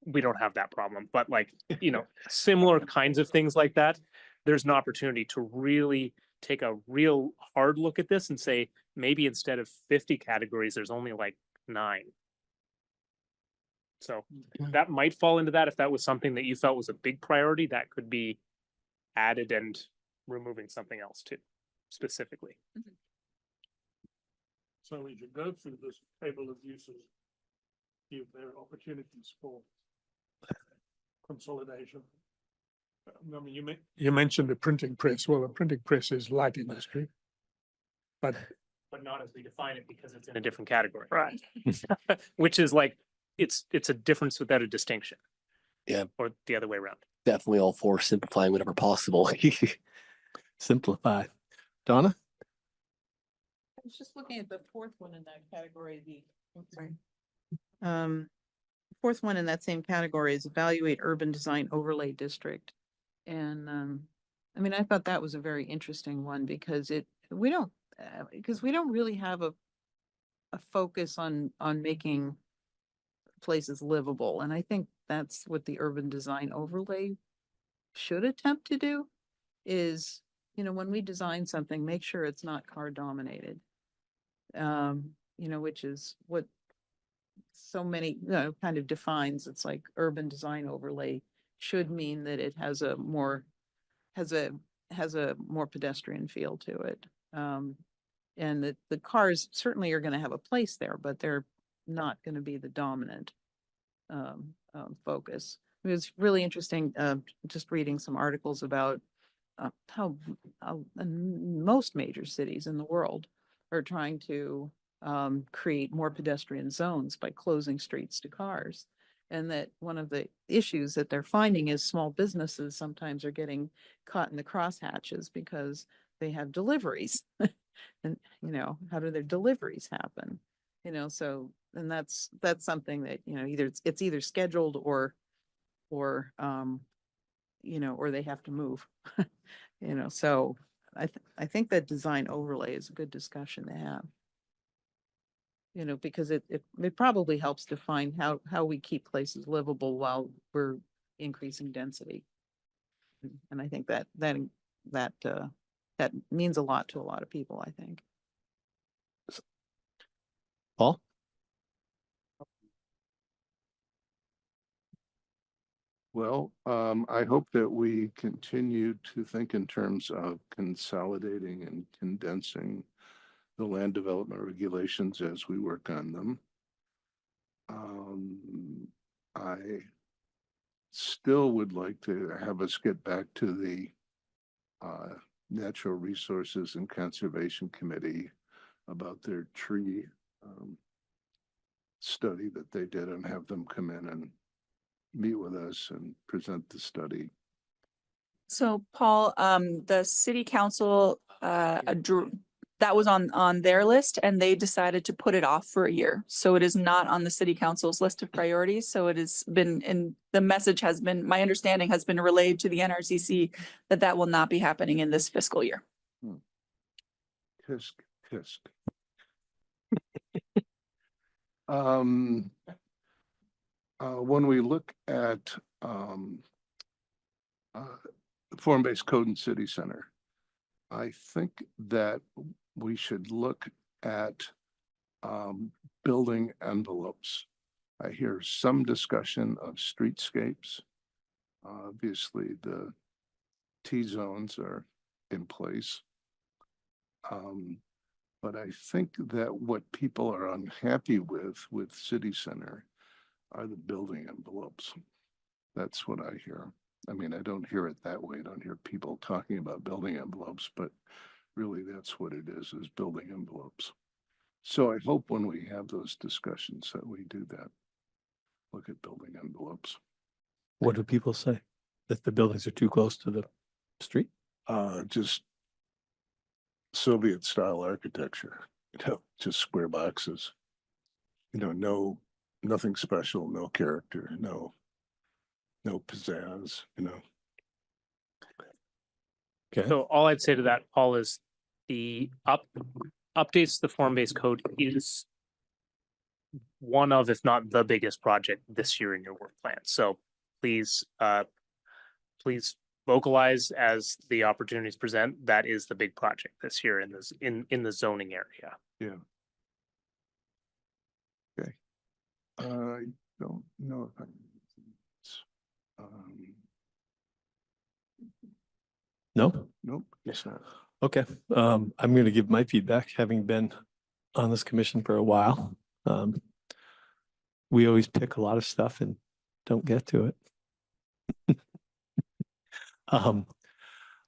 we don't have that problem. But like, you know, similar kinds of things like that, there's an opportunity to really take a real hard look at this and say, maybe instead of 50 categories, there's only like 9. So that might fall into that. If that was something that you felt was a big priority, that could be added and removing something else too, specifically. So we should go through this table of uses, see if there are opportunities for consolidation. I mean, you mentioned the printing press. Well, the printing press is light industry, but not as we define it, because it's in a different category. right. Which is like, it's a difference without a distinction. Yeah. Or the other way around. Definitely all for simplifying whenever possible. Simplify. Donna? I was just looking at the fourth one in that category, fourth one in that same category is evaluate urban design overlay district. And, I mean, I thought that was a very interesting one, because we don't really have a focus on making places livable. And I think that's what the urban design overlay should attempt to do is, you know, when we design something, make sure it's not car dominated. You know, which is what so many, you know, kind of defines. It's like urban design overlay should mean that it has a more pedestrian feel to it. And that the cars certainly are going to have a place there, but they're not going to be the dominant focus. It was really interesting, just reading some articles about how most major cities in the world are trying to create more pedestrian zones by closing streets to cars. And that one of the issues that they're finding is small businesses sometimes are getting caught in the crosshatches because they have deliveries. And, you know, how do their deliveries happen? You know, so, and that's something that, you know, it's either scheduled or, you know, or they have to move, you know, so I think that design overlay is a good discussion to have. you know, because it probably helps define how we keep places livable while we're increasing density. And I think that means a lot to a lot of people, I think. Paul? Well, I hope that we continue to think in terms of consolidating and condensing the land development regulations as we work on them. I still would like to have us get back to the Natural Resources and Conservation Committee about their tree study that they did, and have them come in and meet with us and present the study. So Paul, the city council, that was on their list and they decided to put it off for a year. So it is not on the city council's list of priorities. So it has been, and the message has been, my understanding has been relayed to the NRCC that will not be happening in this fiscal year. Tisk, tisk. When we look at form-based code in city center, I think that we should look at building envelopes. I hear some discussion of streetscapes. Obviously, the T-zones are in place. But I think that what people are unhappy with city center are the building envelopes. That's what I hear. I mean, I don't hear it that way. I don't hear people talking about building envelopes, but really that's what it is building envelopes. So I hope when we have those discussions that we do that, look at building envelopes. What do people say? That the buildings are too close to the street? Just Soviet style architecture, just square boxes, nothing special, no character, no pizzazz, Okay. So all I'd say to that, Paul, is the updates to the form-based code is one of, if not the biggest project this year in your work plan. So please vocalize as the opportunities present. That is the big project this year in the zoning area. Yeah. Okay. I don't know if No? nope, guess not. Okay. I'm going to give my feedback, having been on this commission for a while. We always pick a lot of stuff and don't get to it.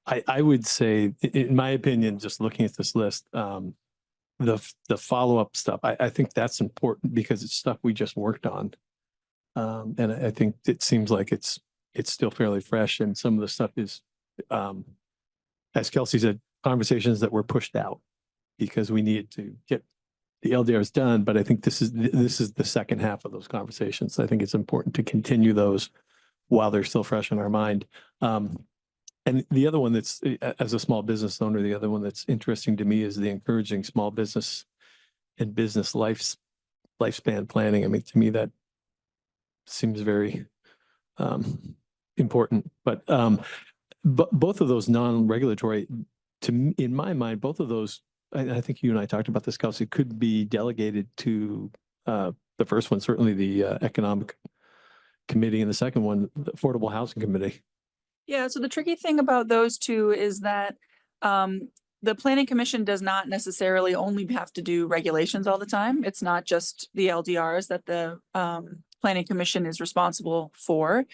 I would say, in my opinion, just looking at this list, the follow-up stuff, I think that's important because it's stuff we just worked on. And I think it seems like it's still fairly fresh, and some of the stuff is, as Kelsey said, conversations that were pushed out because we needed to get the LDRs done. But I think this is the second half of those conversations. I think it's important to continue those while they're still fresh in our mind. And the other one that's, as a small business owner, the other one that's interesting to me is the encouraging small business and business lifespan planning. I mean, to me, that seems very important. But both of those non-regulatory, in my mind, both of those, I think you and I talked about this, Kelsey, could be delegated to the first one, certainly the Economic Committee, and the second one, the Affordable Housing Committee. Yeah, so the tricky thing about those two is that the Planning Commission does not necessarily only have to do regulations all the time. It's not just the LDRs that the Planning Commission is responsible for.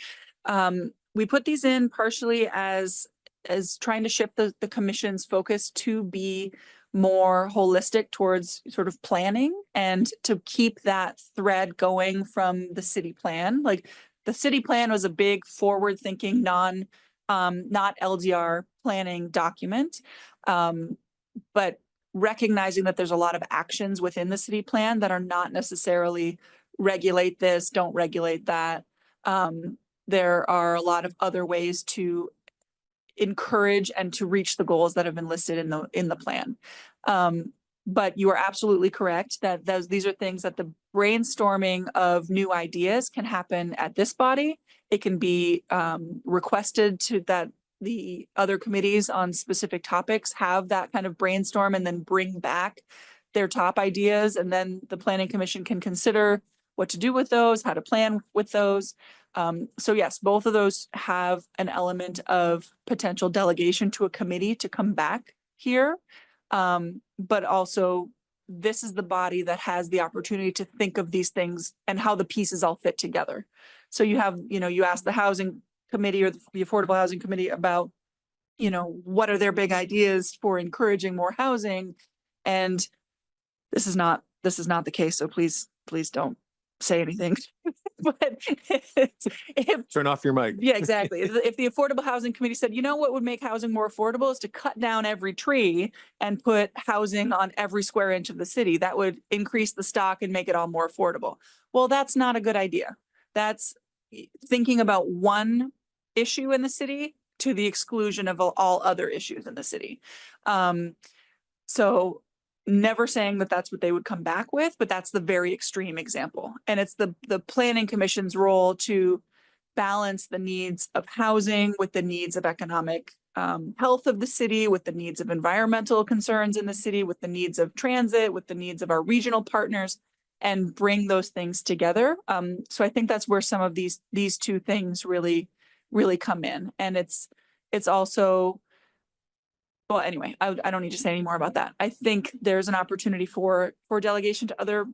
We put these in partially as trying to shift the commission's focus to be more holistic towards sort of planning and to keep that thread going from the city plan. Like the city plan was a big forward-thinking, not LDR planning document, but recognizing that there's a lot of actions within the city plan that are not necessarily regulate this, don't regulate that. There are a lot of other ways to encourage and to reach the goals that have been listed in the plan. But you are absolutely correct that these are things that the brainstorming of new ideas can happen at this body. It can be requested to that the other committees on specific topics have that kind of brainstorm and then bring back their top ideas. And then the planning commission can consider what to do with those, how to plan with those. So yes, both of those have an element of potential delegation to a committee to come back here. But also this is the body that has the opportunity to think of these things and how the pieces all fit together. So you have, you ask the housing committee or the affordable housing committee about, what are their big ideas for encouraging more housing? And this is not the case. So please don't say anything. But if Turn off your mic. yeah, exactly. If the Affordable Housing Committee said, what would make housing more affordable is to cut down every tree and put housing on every square inch of the city, that would increase the stock and make it all more affordable. Well, that's not a good idea. That's thinking about one issue in the city to the exclusion of all other issues in the city. So never saying that that's what they would come back with, but that's the very extreme example. And it's the planning commission's role to balance the needs of housing with the needs of economic health of the city, with the needs of environmental concerns in the city, with the needs of transit, with the needs of our regional partners, and bring those things together. So I think that's where some of these two things really come in. And it's also, well, anyway, I don't need to say any more about that. I think there's an opportunity for delegation to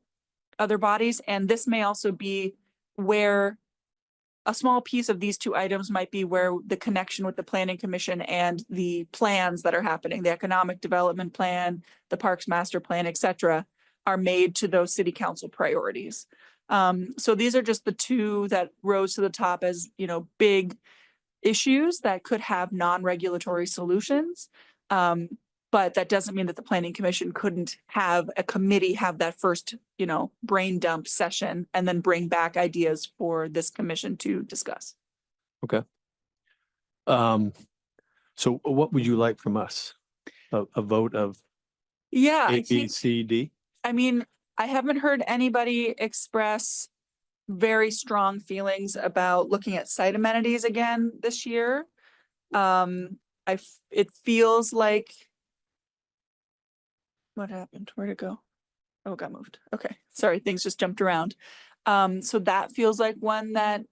other bodies. And this may also be where a small piece of these two items might be where the connection with the planning commission and the plans that are happening, the economic development plan, the parks master plan, et cetera, are made to those city council priorities. So these are just the two that rose to the top as, big issues that could have non-regulatory solutions. But that doesn't mean that the planning commission couldn't have a committee have that first, brain dump session and then bring back ideas for this commission to discuss. Okay. So what would you like from us? A vote of Yeah, A, B, C, D? I mean, I haven't heard anybody express very strong feelings about looking at site amenities again this year. It feels like, what happened? Where'd it go? Oh, it got moved. Okay, sorry, things just jumped around. So that feels like one that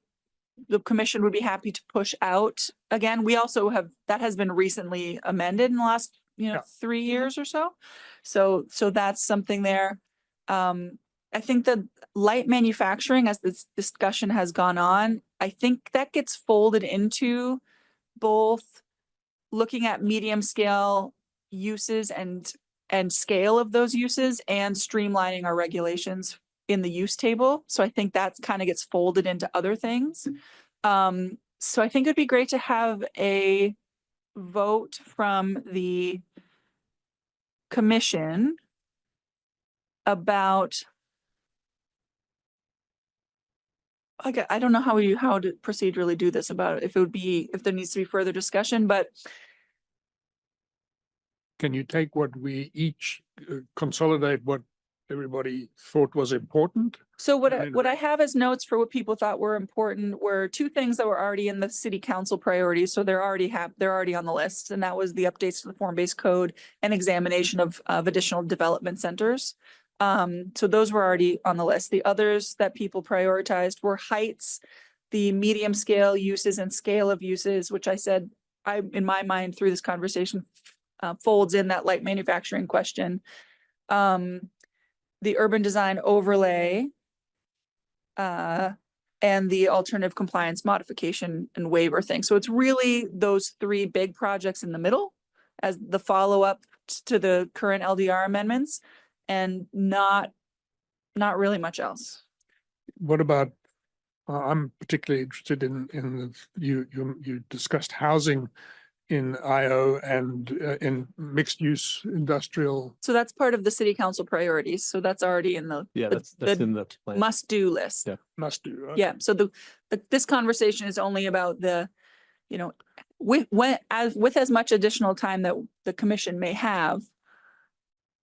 the commission would be happy to push out. Again, we also have, that has been recently amended in the last, 3 years or so. So that's something there. I think that light manufacturing, as this discussion has gone on, I think that gets folded into both looking at medium scale uses and scale of those uses and streamlining our regulations in the use table. So I think that kind of gets folded into other things. So I think it'd be great to have a vote from the commission about, I don't know how to procedurally do this, about if there needs to be further discussion, but Can you take what we each consolidate what everybody thought was important? so what I have as notes for what people thought were important were two things that were already in the city council priorities. So they're already on the list. And that was the updates to the form-based code and examination of additional development centers. So those were already on the list. The others that people prioritized were heights, the medium scale uses and scale of uses, which I said, in my mind through this conversation, folds in that light manufacturing question. The urban design overlay, and the alternative compliance modification and waiver thing. So it's really those three big projects in the middle as the follow-up to the current LDR amendments, and not really much else. What about, I'm particularly interested in you discussed housing in IO and in mixed use industrial. So that's part of the city council priorities. So that's already in the That's in the plan. must-do list. Yeah. Must do, right? Yeah. So this conversation is only about the, with as much additional time that the commission may have,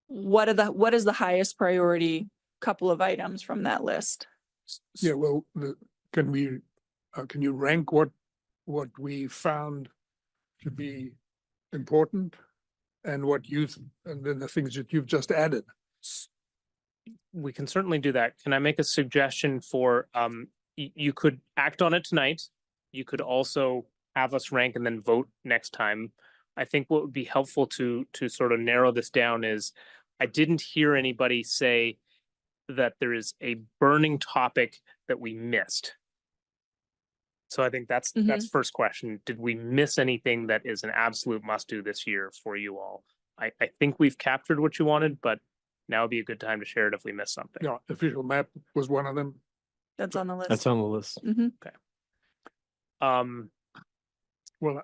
what is the highest priority couple of items from that list? Yeah, well, can you rank what we found to be important and and then the things that you've just added? We can certainly do that. Can I make a suggestion for, you could act on it tonight. You could also have us rank and then vote next time. I think what would be helpful to sort of narrow this down is, I didn't hear anybody say that there is a burning topic that we missed. So I think that's first question. Did we miss anything that is an absolute must do this year for you all? I think we've captured what you wanted, but now would be a good time to share it if we missed something. Yeah, official map was one of them. That's on the list. That's on the list. Mhm. Well,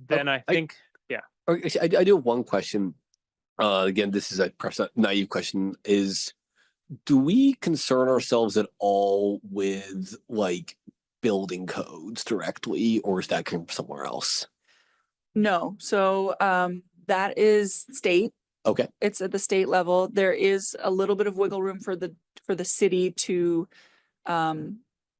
Then I think, yeah. Okay, actually, I do have one question. Again, this is perhaps a naive question, is do we concern ourselves at all with like building codes directly, or is that come from somewhere else? No, so that is state. Okay. It's at the state level. There is a little bit of wiggle room for the city to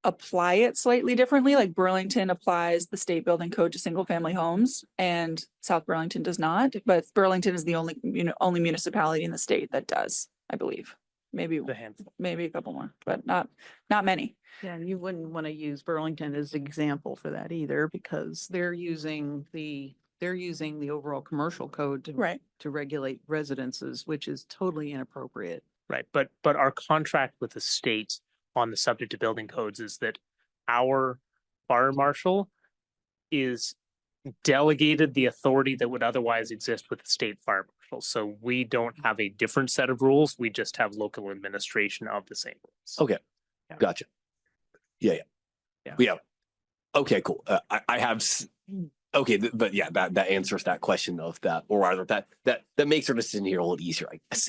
apply it slightly differently. Like Burlington applies the state building code to single family homes and South Burlington does not, but Burlington is the only municipality in the state that does, I believe. Maybe The handful. maybe a couple more, but not many. Yeah, and you wouldn't want to use Burlington as an example for that either, because they're using the overall commercial code Right. to regulate residences, which is totally inappropriate. Right, but our contract with the state on the subject of building codes is that our fire marshal is delegated the authority that would otherwise exist with the state fire marshal. So we don't have a different set of rules. We just have local administration of the same rules. Okay, Yeah. gotcha. Yeah. Okay, cool. I have. Okay, but yeah, that answers that question of that, or rather that makes our decision here a little easier, I guess.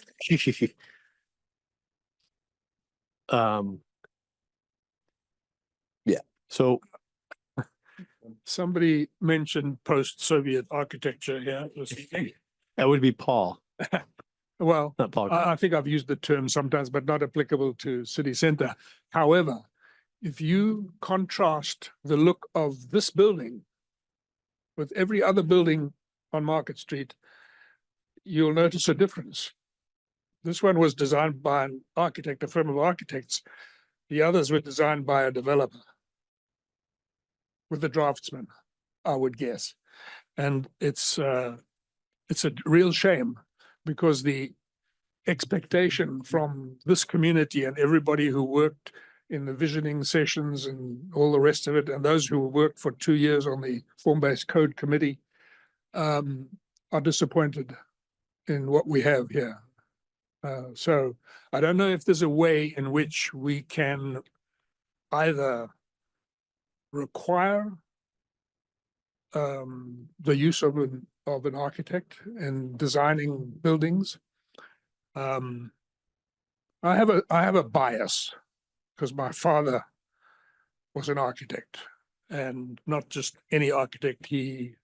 Yeah. So somebody mentioned post-Soviet architecture here this evening. that would be Paul, Well, not Paul. I think I've used the term sometimes, but not applicable to city center. However, if you contrast the look of this building with every other building on Market Street, you'll notice a difference. This one was designed by an architect, a firm of architects. The others were designed by a developer with a draftsman, I would guess. And it's a real shame, because the expectation from this community and everybody who worked in the visioning sessions and all the rest of it, and those who worked for 2 years on the form-based code committee, are disappointed in what we have here. So I don't know if there's a way in which we can either require the use of an architect in designing buildings. I have a bias because my father was an architect, and not just any architect. He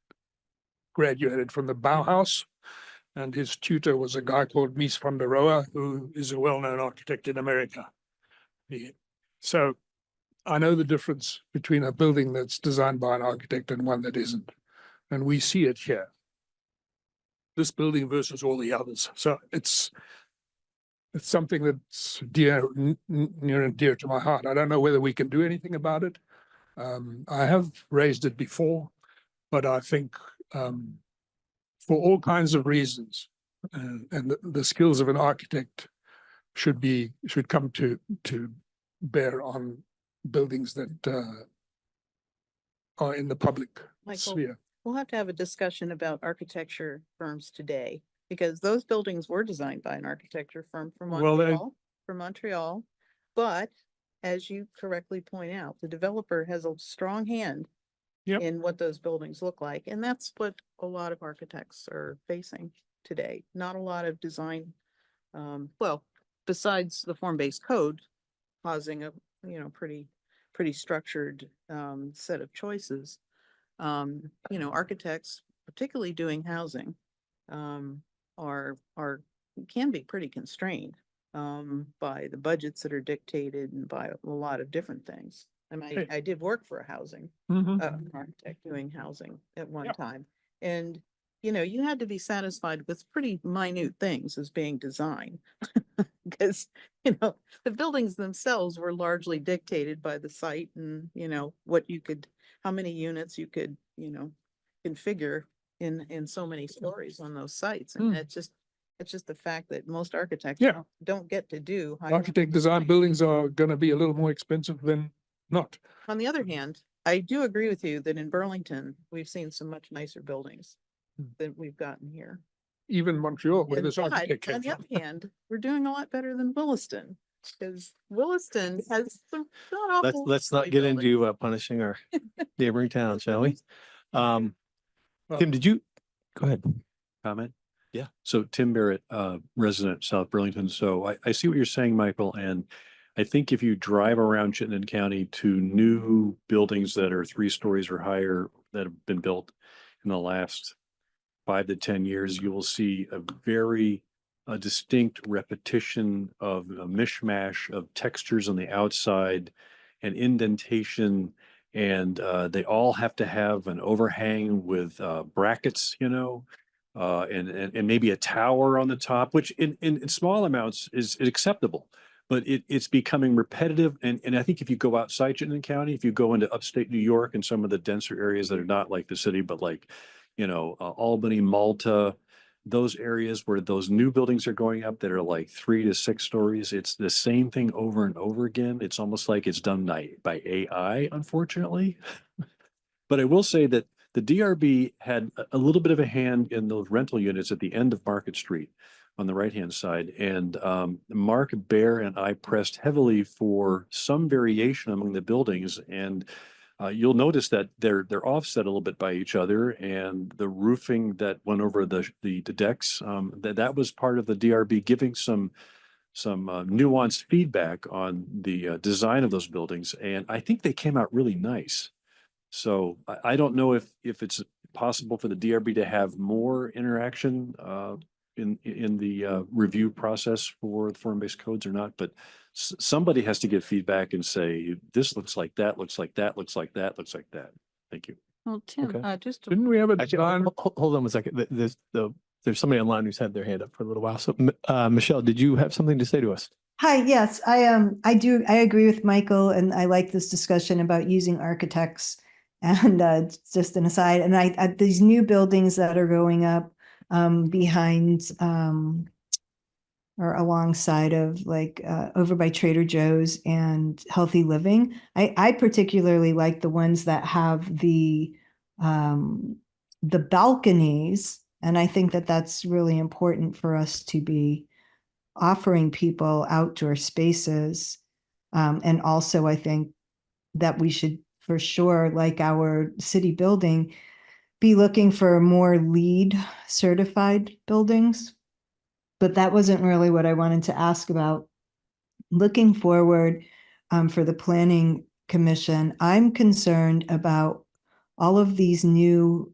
graduated from the Bauhaus, and his tutor was a guy called Mies van der Rohe, who is a well-known architect in America. So I know the difference between a building that's designed by an architect and one that isn't. And we see it here. This building versus all the others. So it's something that's near and dear to my heart. I don't know whether we can do anything about it. I have raised it before, but I think for all kinds of reasons, and the skills of an architect should come to bear on buildings that are in the public Michael, sphere. we'll have to have a discussion about architecture firms today, because those buildings were designed by an architecture firm from Montreal. But as you correctly point out, the developer has a strong hand in what those buildings look like. And that's what a lot of architects are facing today. Not a lot of design, well, besides the form-based code causing a, pretty structured set of choices. Architects, particularly doing housing, are can be pretty constrained by the budgets that are dictated and by a lot of different things. I mean, Hey. I did work for a housing Mhm. architect doing housing at one Yeah. time. And, you know, you had to be satisfied with pretty minute things as being designed. Because, you know, the buildings themselves were largely dictated by the site and, you know, what you could, how many units you could, you know, configure in so many stories on those sites. And it's just the fact that most architects Yeah. don't get to do. high Architect level design design. buildings are gonna be a little more expensive than not. On the other hand, I do agree with you that in Burlington, we've seen some much nicer buildings than we've gotten here. Even Montreal, where And this but architect on came the from. other hand, we're doing a lot better than Williston, because Williston has some god awful. Let's not get into punishing our neighboring town, shall we? Tim, did you, go ahead. Comment? Yeah. So Tim Barrett, resident South Burlington. So I see what you're saying, Michael, and I think if you drive around Chittenden County to new buildings that are 3 stories or higher that have been built in the last 5 to 10 years, you will see a very distinct repetition of a mishmash of textures on the outside and indentation. And they all have to have an overhang with brackets, you know, and maybe a tower on the top, which in small amounts is acceptable. But it's becoming repetitive. And I think if you go outside Chittenden County, if you go into upstate New York and some of the denser areas that are not like the city, but like, you know, Albany, Malta, those areas where those new buildings are going up that are like 3 to 6 stories, it's the same thing over and over again. It's almost like it's done by AI, unfortunately. But I will say that the DRB had a little bit of a hand in those rental units at the end of Market Street on the right-hand side. And Mark Bear and I pressed heavily for some variation among the buildings. And you'll notice that they're offset a little bit by each other, and the roofing that went over the decks, that was part of the DRB giving some nuanced feedback on the design of those buildings. And I think they came out really nice. So I don't know if it's possible for the DRB to have more interaction in the review process for the form-based codes or not, but somebody has to give feedback and say, this looks like that, looks like that, looks like that, looks like that. Thank you. Well, Tim, Okay. just to Didn't we have a Actually, design? hold on 1 second. There's somebody online who's had their hand up for a little while. So Michelle, did you have something to say to us? Hi, yes, I agree with Michael, and I like this discussion about using architects. And just an aside, and I these new buildings that are going up behind or alongside of like over by Trader Joe's and Healthy Living. I particularly like the ones that have the balconies, and I think that that's really important for us to be offering people outdoor spaces. And also I think that we should for sure, like our city building, be looking for more LEED certified buildings. But that wasn't really what I wanted to ask about. Looking forward for the Planning Commission, I'm concerned about all of these new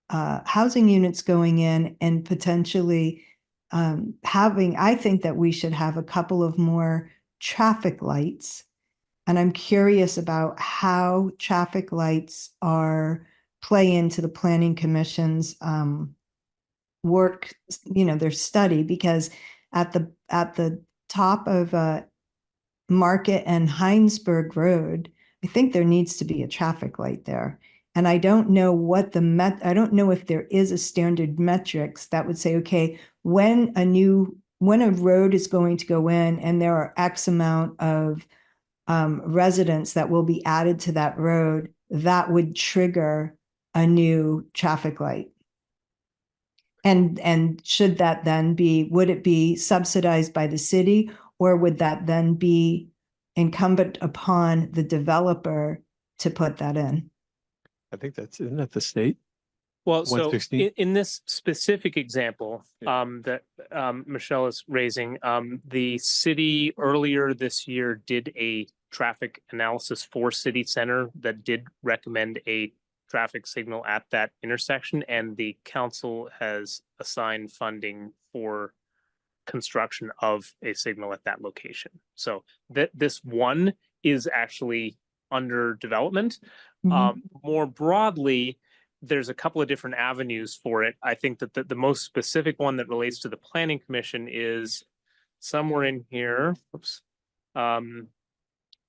housing units going in and potentially I think that we should have a couple of more traffic lights. And I'm curious about how traffic lights play into the Planning Commission's work, you know, their study, because at the top of Market and Heinsberg Road, I think there needs to be a traffic light there. And I don't know I don't know if there is a standard metrics that would say, okay, when a road is going to go in and there are X amount of residents that will be added to that road, that would trigger a new traffic light. And should that then would it be subsidized by the city, or would that then be incumbent upon the developer to put that in? I think isn't that the state? Well, so 116? in this specific example Yeah. that Michelle is raising, the city earlier this year did a traffic analysis for city center that did recommend a traffic signal at that intersection, and the council has assigned funding for construction of a signal at that location. So that this one is actually under development. More broadly, there's a couple of different avenues for it. I think that the most specific one that relates to the Planning Commission is somewhere in here. Oops.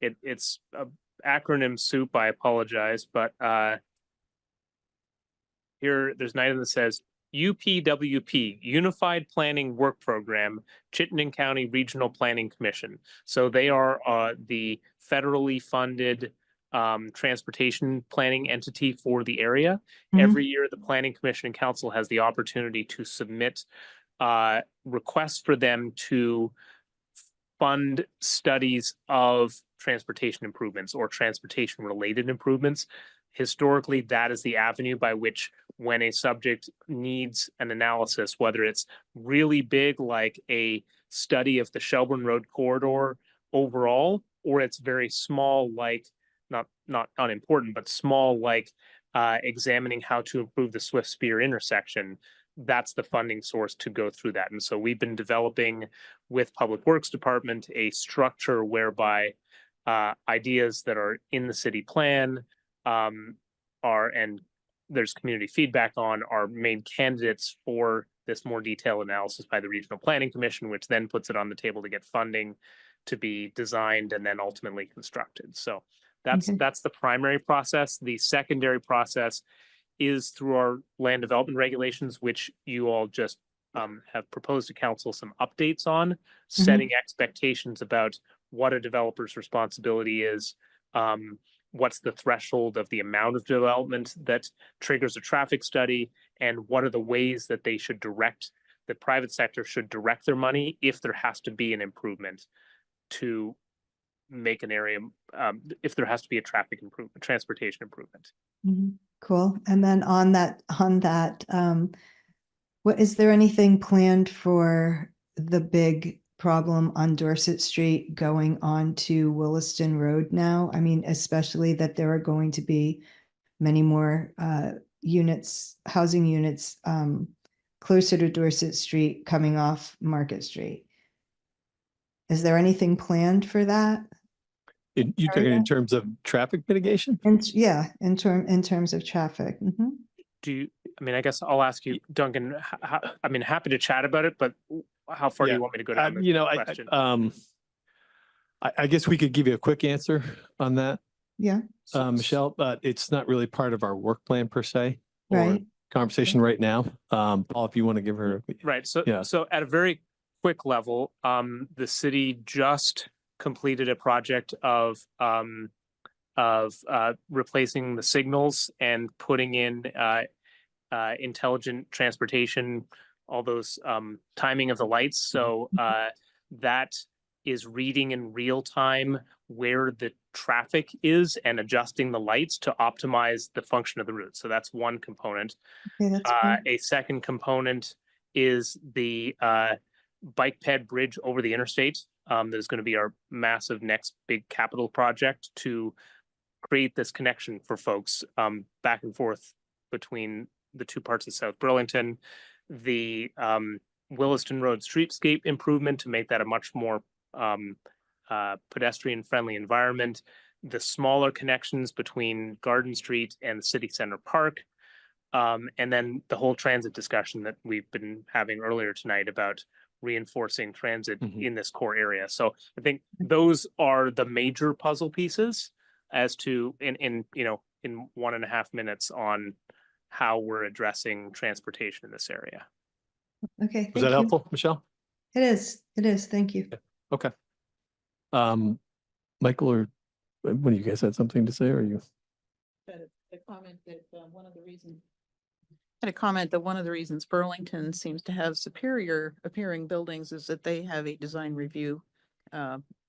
It's a acronym soup. I apologize, but here there's an item that says UPWP, Unified Planning Work Program, Chittenden County Regional Planning Commission. So they are the federally funded transportation planning entity for the area. Every year, the Planning Commission and Council has the opportunity to submit requests for them to fund studies of transportation improvements or transportation related improvements. Historically, that is the avenue by which, when a subject needs an analysis, whether it's really big, like a study of the Shelburne Road corridor overall, or it's very small, like not unimportant, but small, like examining how to improve the Swift Spear intersection, that's the funding source to go through that. And so we've been developing with Public Works Department a structure whereby ideas that are in the city plan and there's community feedback on, are main candidates for this more detailed analysis by the Regional Planning Commission, which then puts it on the table to get funding to be designed and then ultimately constructed. So that's the primary process. The secondary process is through our land development regulations, which you all just have proposed to council some updates on, setting expectations about what a developer's responsibility is, what's the threshold of the amount of development that triggers a traffic study, and what are the ways that they should direct, the private sector should direct their money if there has to be an improvement to make an area, if there has to be a traffic improvement, transportation improvement. Cool. And then on that, what is there anything planned for the big problem on Dorset Street going on to Williston Road now? I mean, especially that there are going to be many more housing units closer to Dorset Street coming off Market Street. Is there anything planned for that? You're talking in terms of traffic mitigation? And yeah, in terms of traffic. I guess I'll ask you, Duncan, happy to chat about it, but how far do you want me to go down the question? I guess we could give you a quick answer on that. Yeah. Michelle, but it's not really part of our work plan per se. Right. Conversation right now. Paul, if you want to give her. Right. So at a very quick level, the city just completed a project of replacing the signals and putting in intelligent transportation, all those timing of the lights. So that is reading in real time where the traffic is and adjusting the lights to optimize the function of the route. So that's one component. Okay, that's a second component is the bike ped bridge over the interstate. There's going to be our massive next big capital project to create this connection for folks back and forth between the two parts of South Burlington. The Williston Road streetscape improvement to make that a much more pedestrian friendly environment. The smaller connections between Garden Street and the City Center Park. And then the whole transit discussion that we've been having earlier tonight about reinforcing transit in this core area. So I think those are the major puzzle pieces as to in 1.5 minutes on how we're addressing transportation in this area. Okay. Was that helpful, Michelle? It is. Thank you. Okay. Michael, or when you guys had something to say, or you? A comment that one of the reasons Burlington seems to have superior appearing buildings is that they have a design review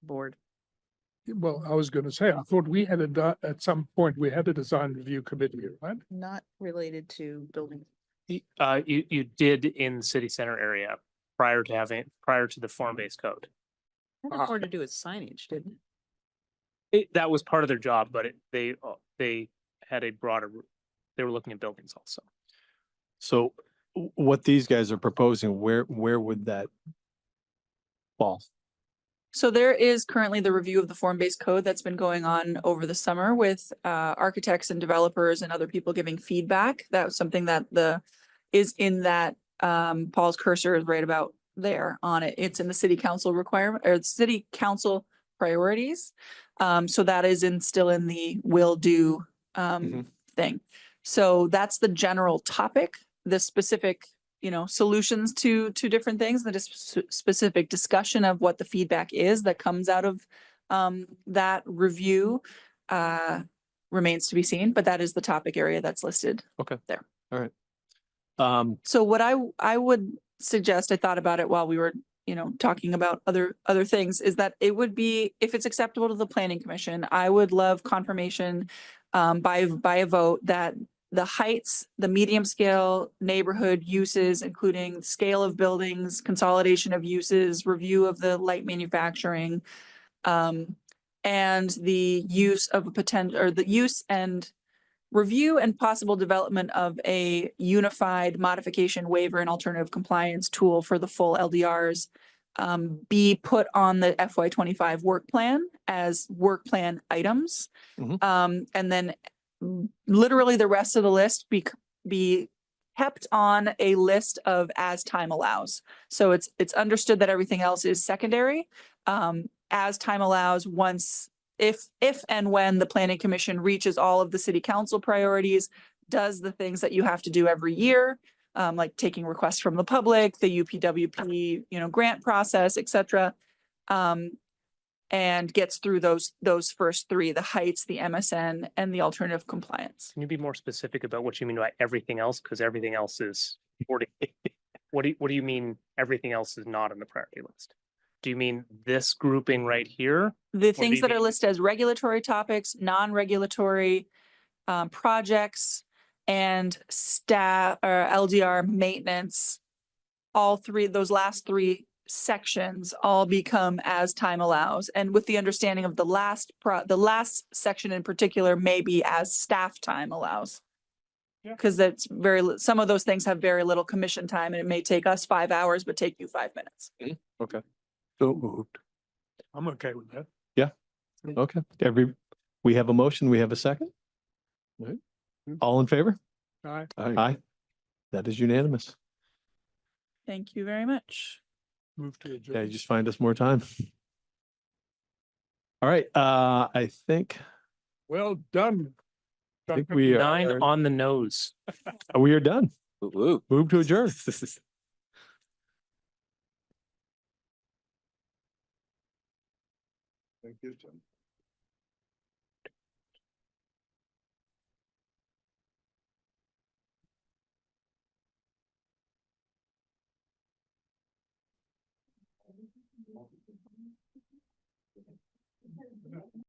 board. Well, I was going to say, I thought we had at some point we had a design review committee, right? Not related to buildings. You did in the city center area prior to the form-based code. That had more to do with signage, didn't That was part of their job, but they had a broader. They were looking at buildings also. So what these guys are proposing, where would that Paul? So there is currently the review of the form-based code that's been going on over the summer with architects and developers and other people giving feedback. That was something that is in that Paul's cursor is right about there on it. It's in the city council requirement or city council priorities. So that is still in the will do thing. So that's the general topic. The specific solutions to different things, the specific discussion of what the feedback is that comes out of that review remains to be seen, but that is the topic area that's listed. Okay. There. All right. So what I would suggest, I thought about it while we were, talking about other things, is that it would be, if it's acceptable to the planning commission, I would love confirmation by a vote that the heights, the medium scale neighborhood uses, including scale of buildings, consolidation of uses, review of the light manufacturing, and the use of a potential, or the use and review and possible development of a unified modification waiver and alternative compliance tool for the full LDRs be put on the FY25 work plan as work plan items. And then literally the rest of the list be kept on a list of as time allows. So it's understood that everything else is secondary. As time allows, once if and when the planning commission reaches all of the city council priorities, does the things that you have to do every year, like taking requests from the public, the UPWP, grant process, et cetera, and gets through those first three: the heights, the MSN, and the alternative compliance. Can you be more specific about what you mean by everything else? Because everything else is 40. What do you mean everything else is not on the priority list? Do you mean this grouping right here? The things that are listed as regulatory topics, non-regulatory projects, and staff or LDR maintenance, all three, those last three sections all become as time allows. And with the understanding of the last section in particular, maybe as staff time allows. Because that's some of those things have very little commission time, and it may take us 5 hours, but take you 5 minutes. Okay. So moved. I'm okay with that. Yeah. Okay. We have a motion. We have a second. All right. All in favor? Aye. Aye. That is unanimous. Thank you very much. Move to adjourn. Yeah, you just find us more time. All right. I think Well done. I think we 9 are on the nose. we are done. Woo. Move to adjourn. Thank you, Tim.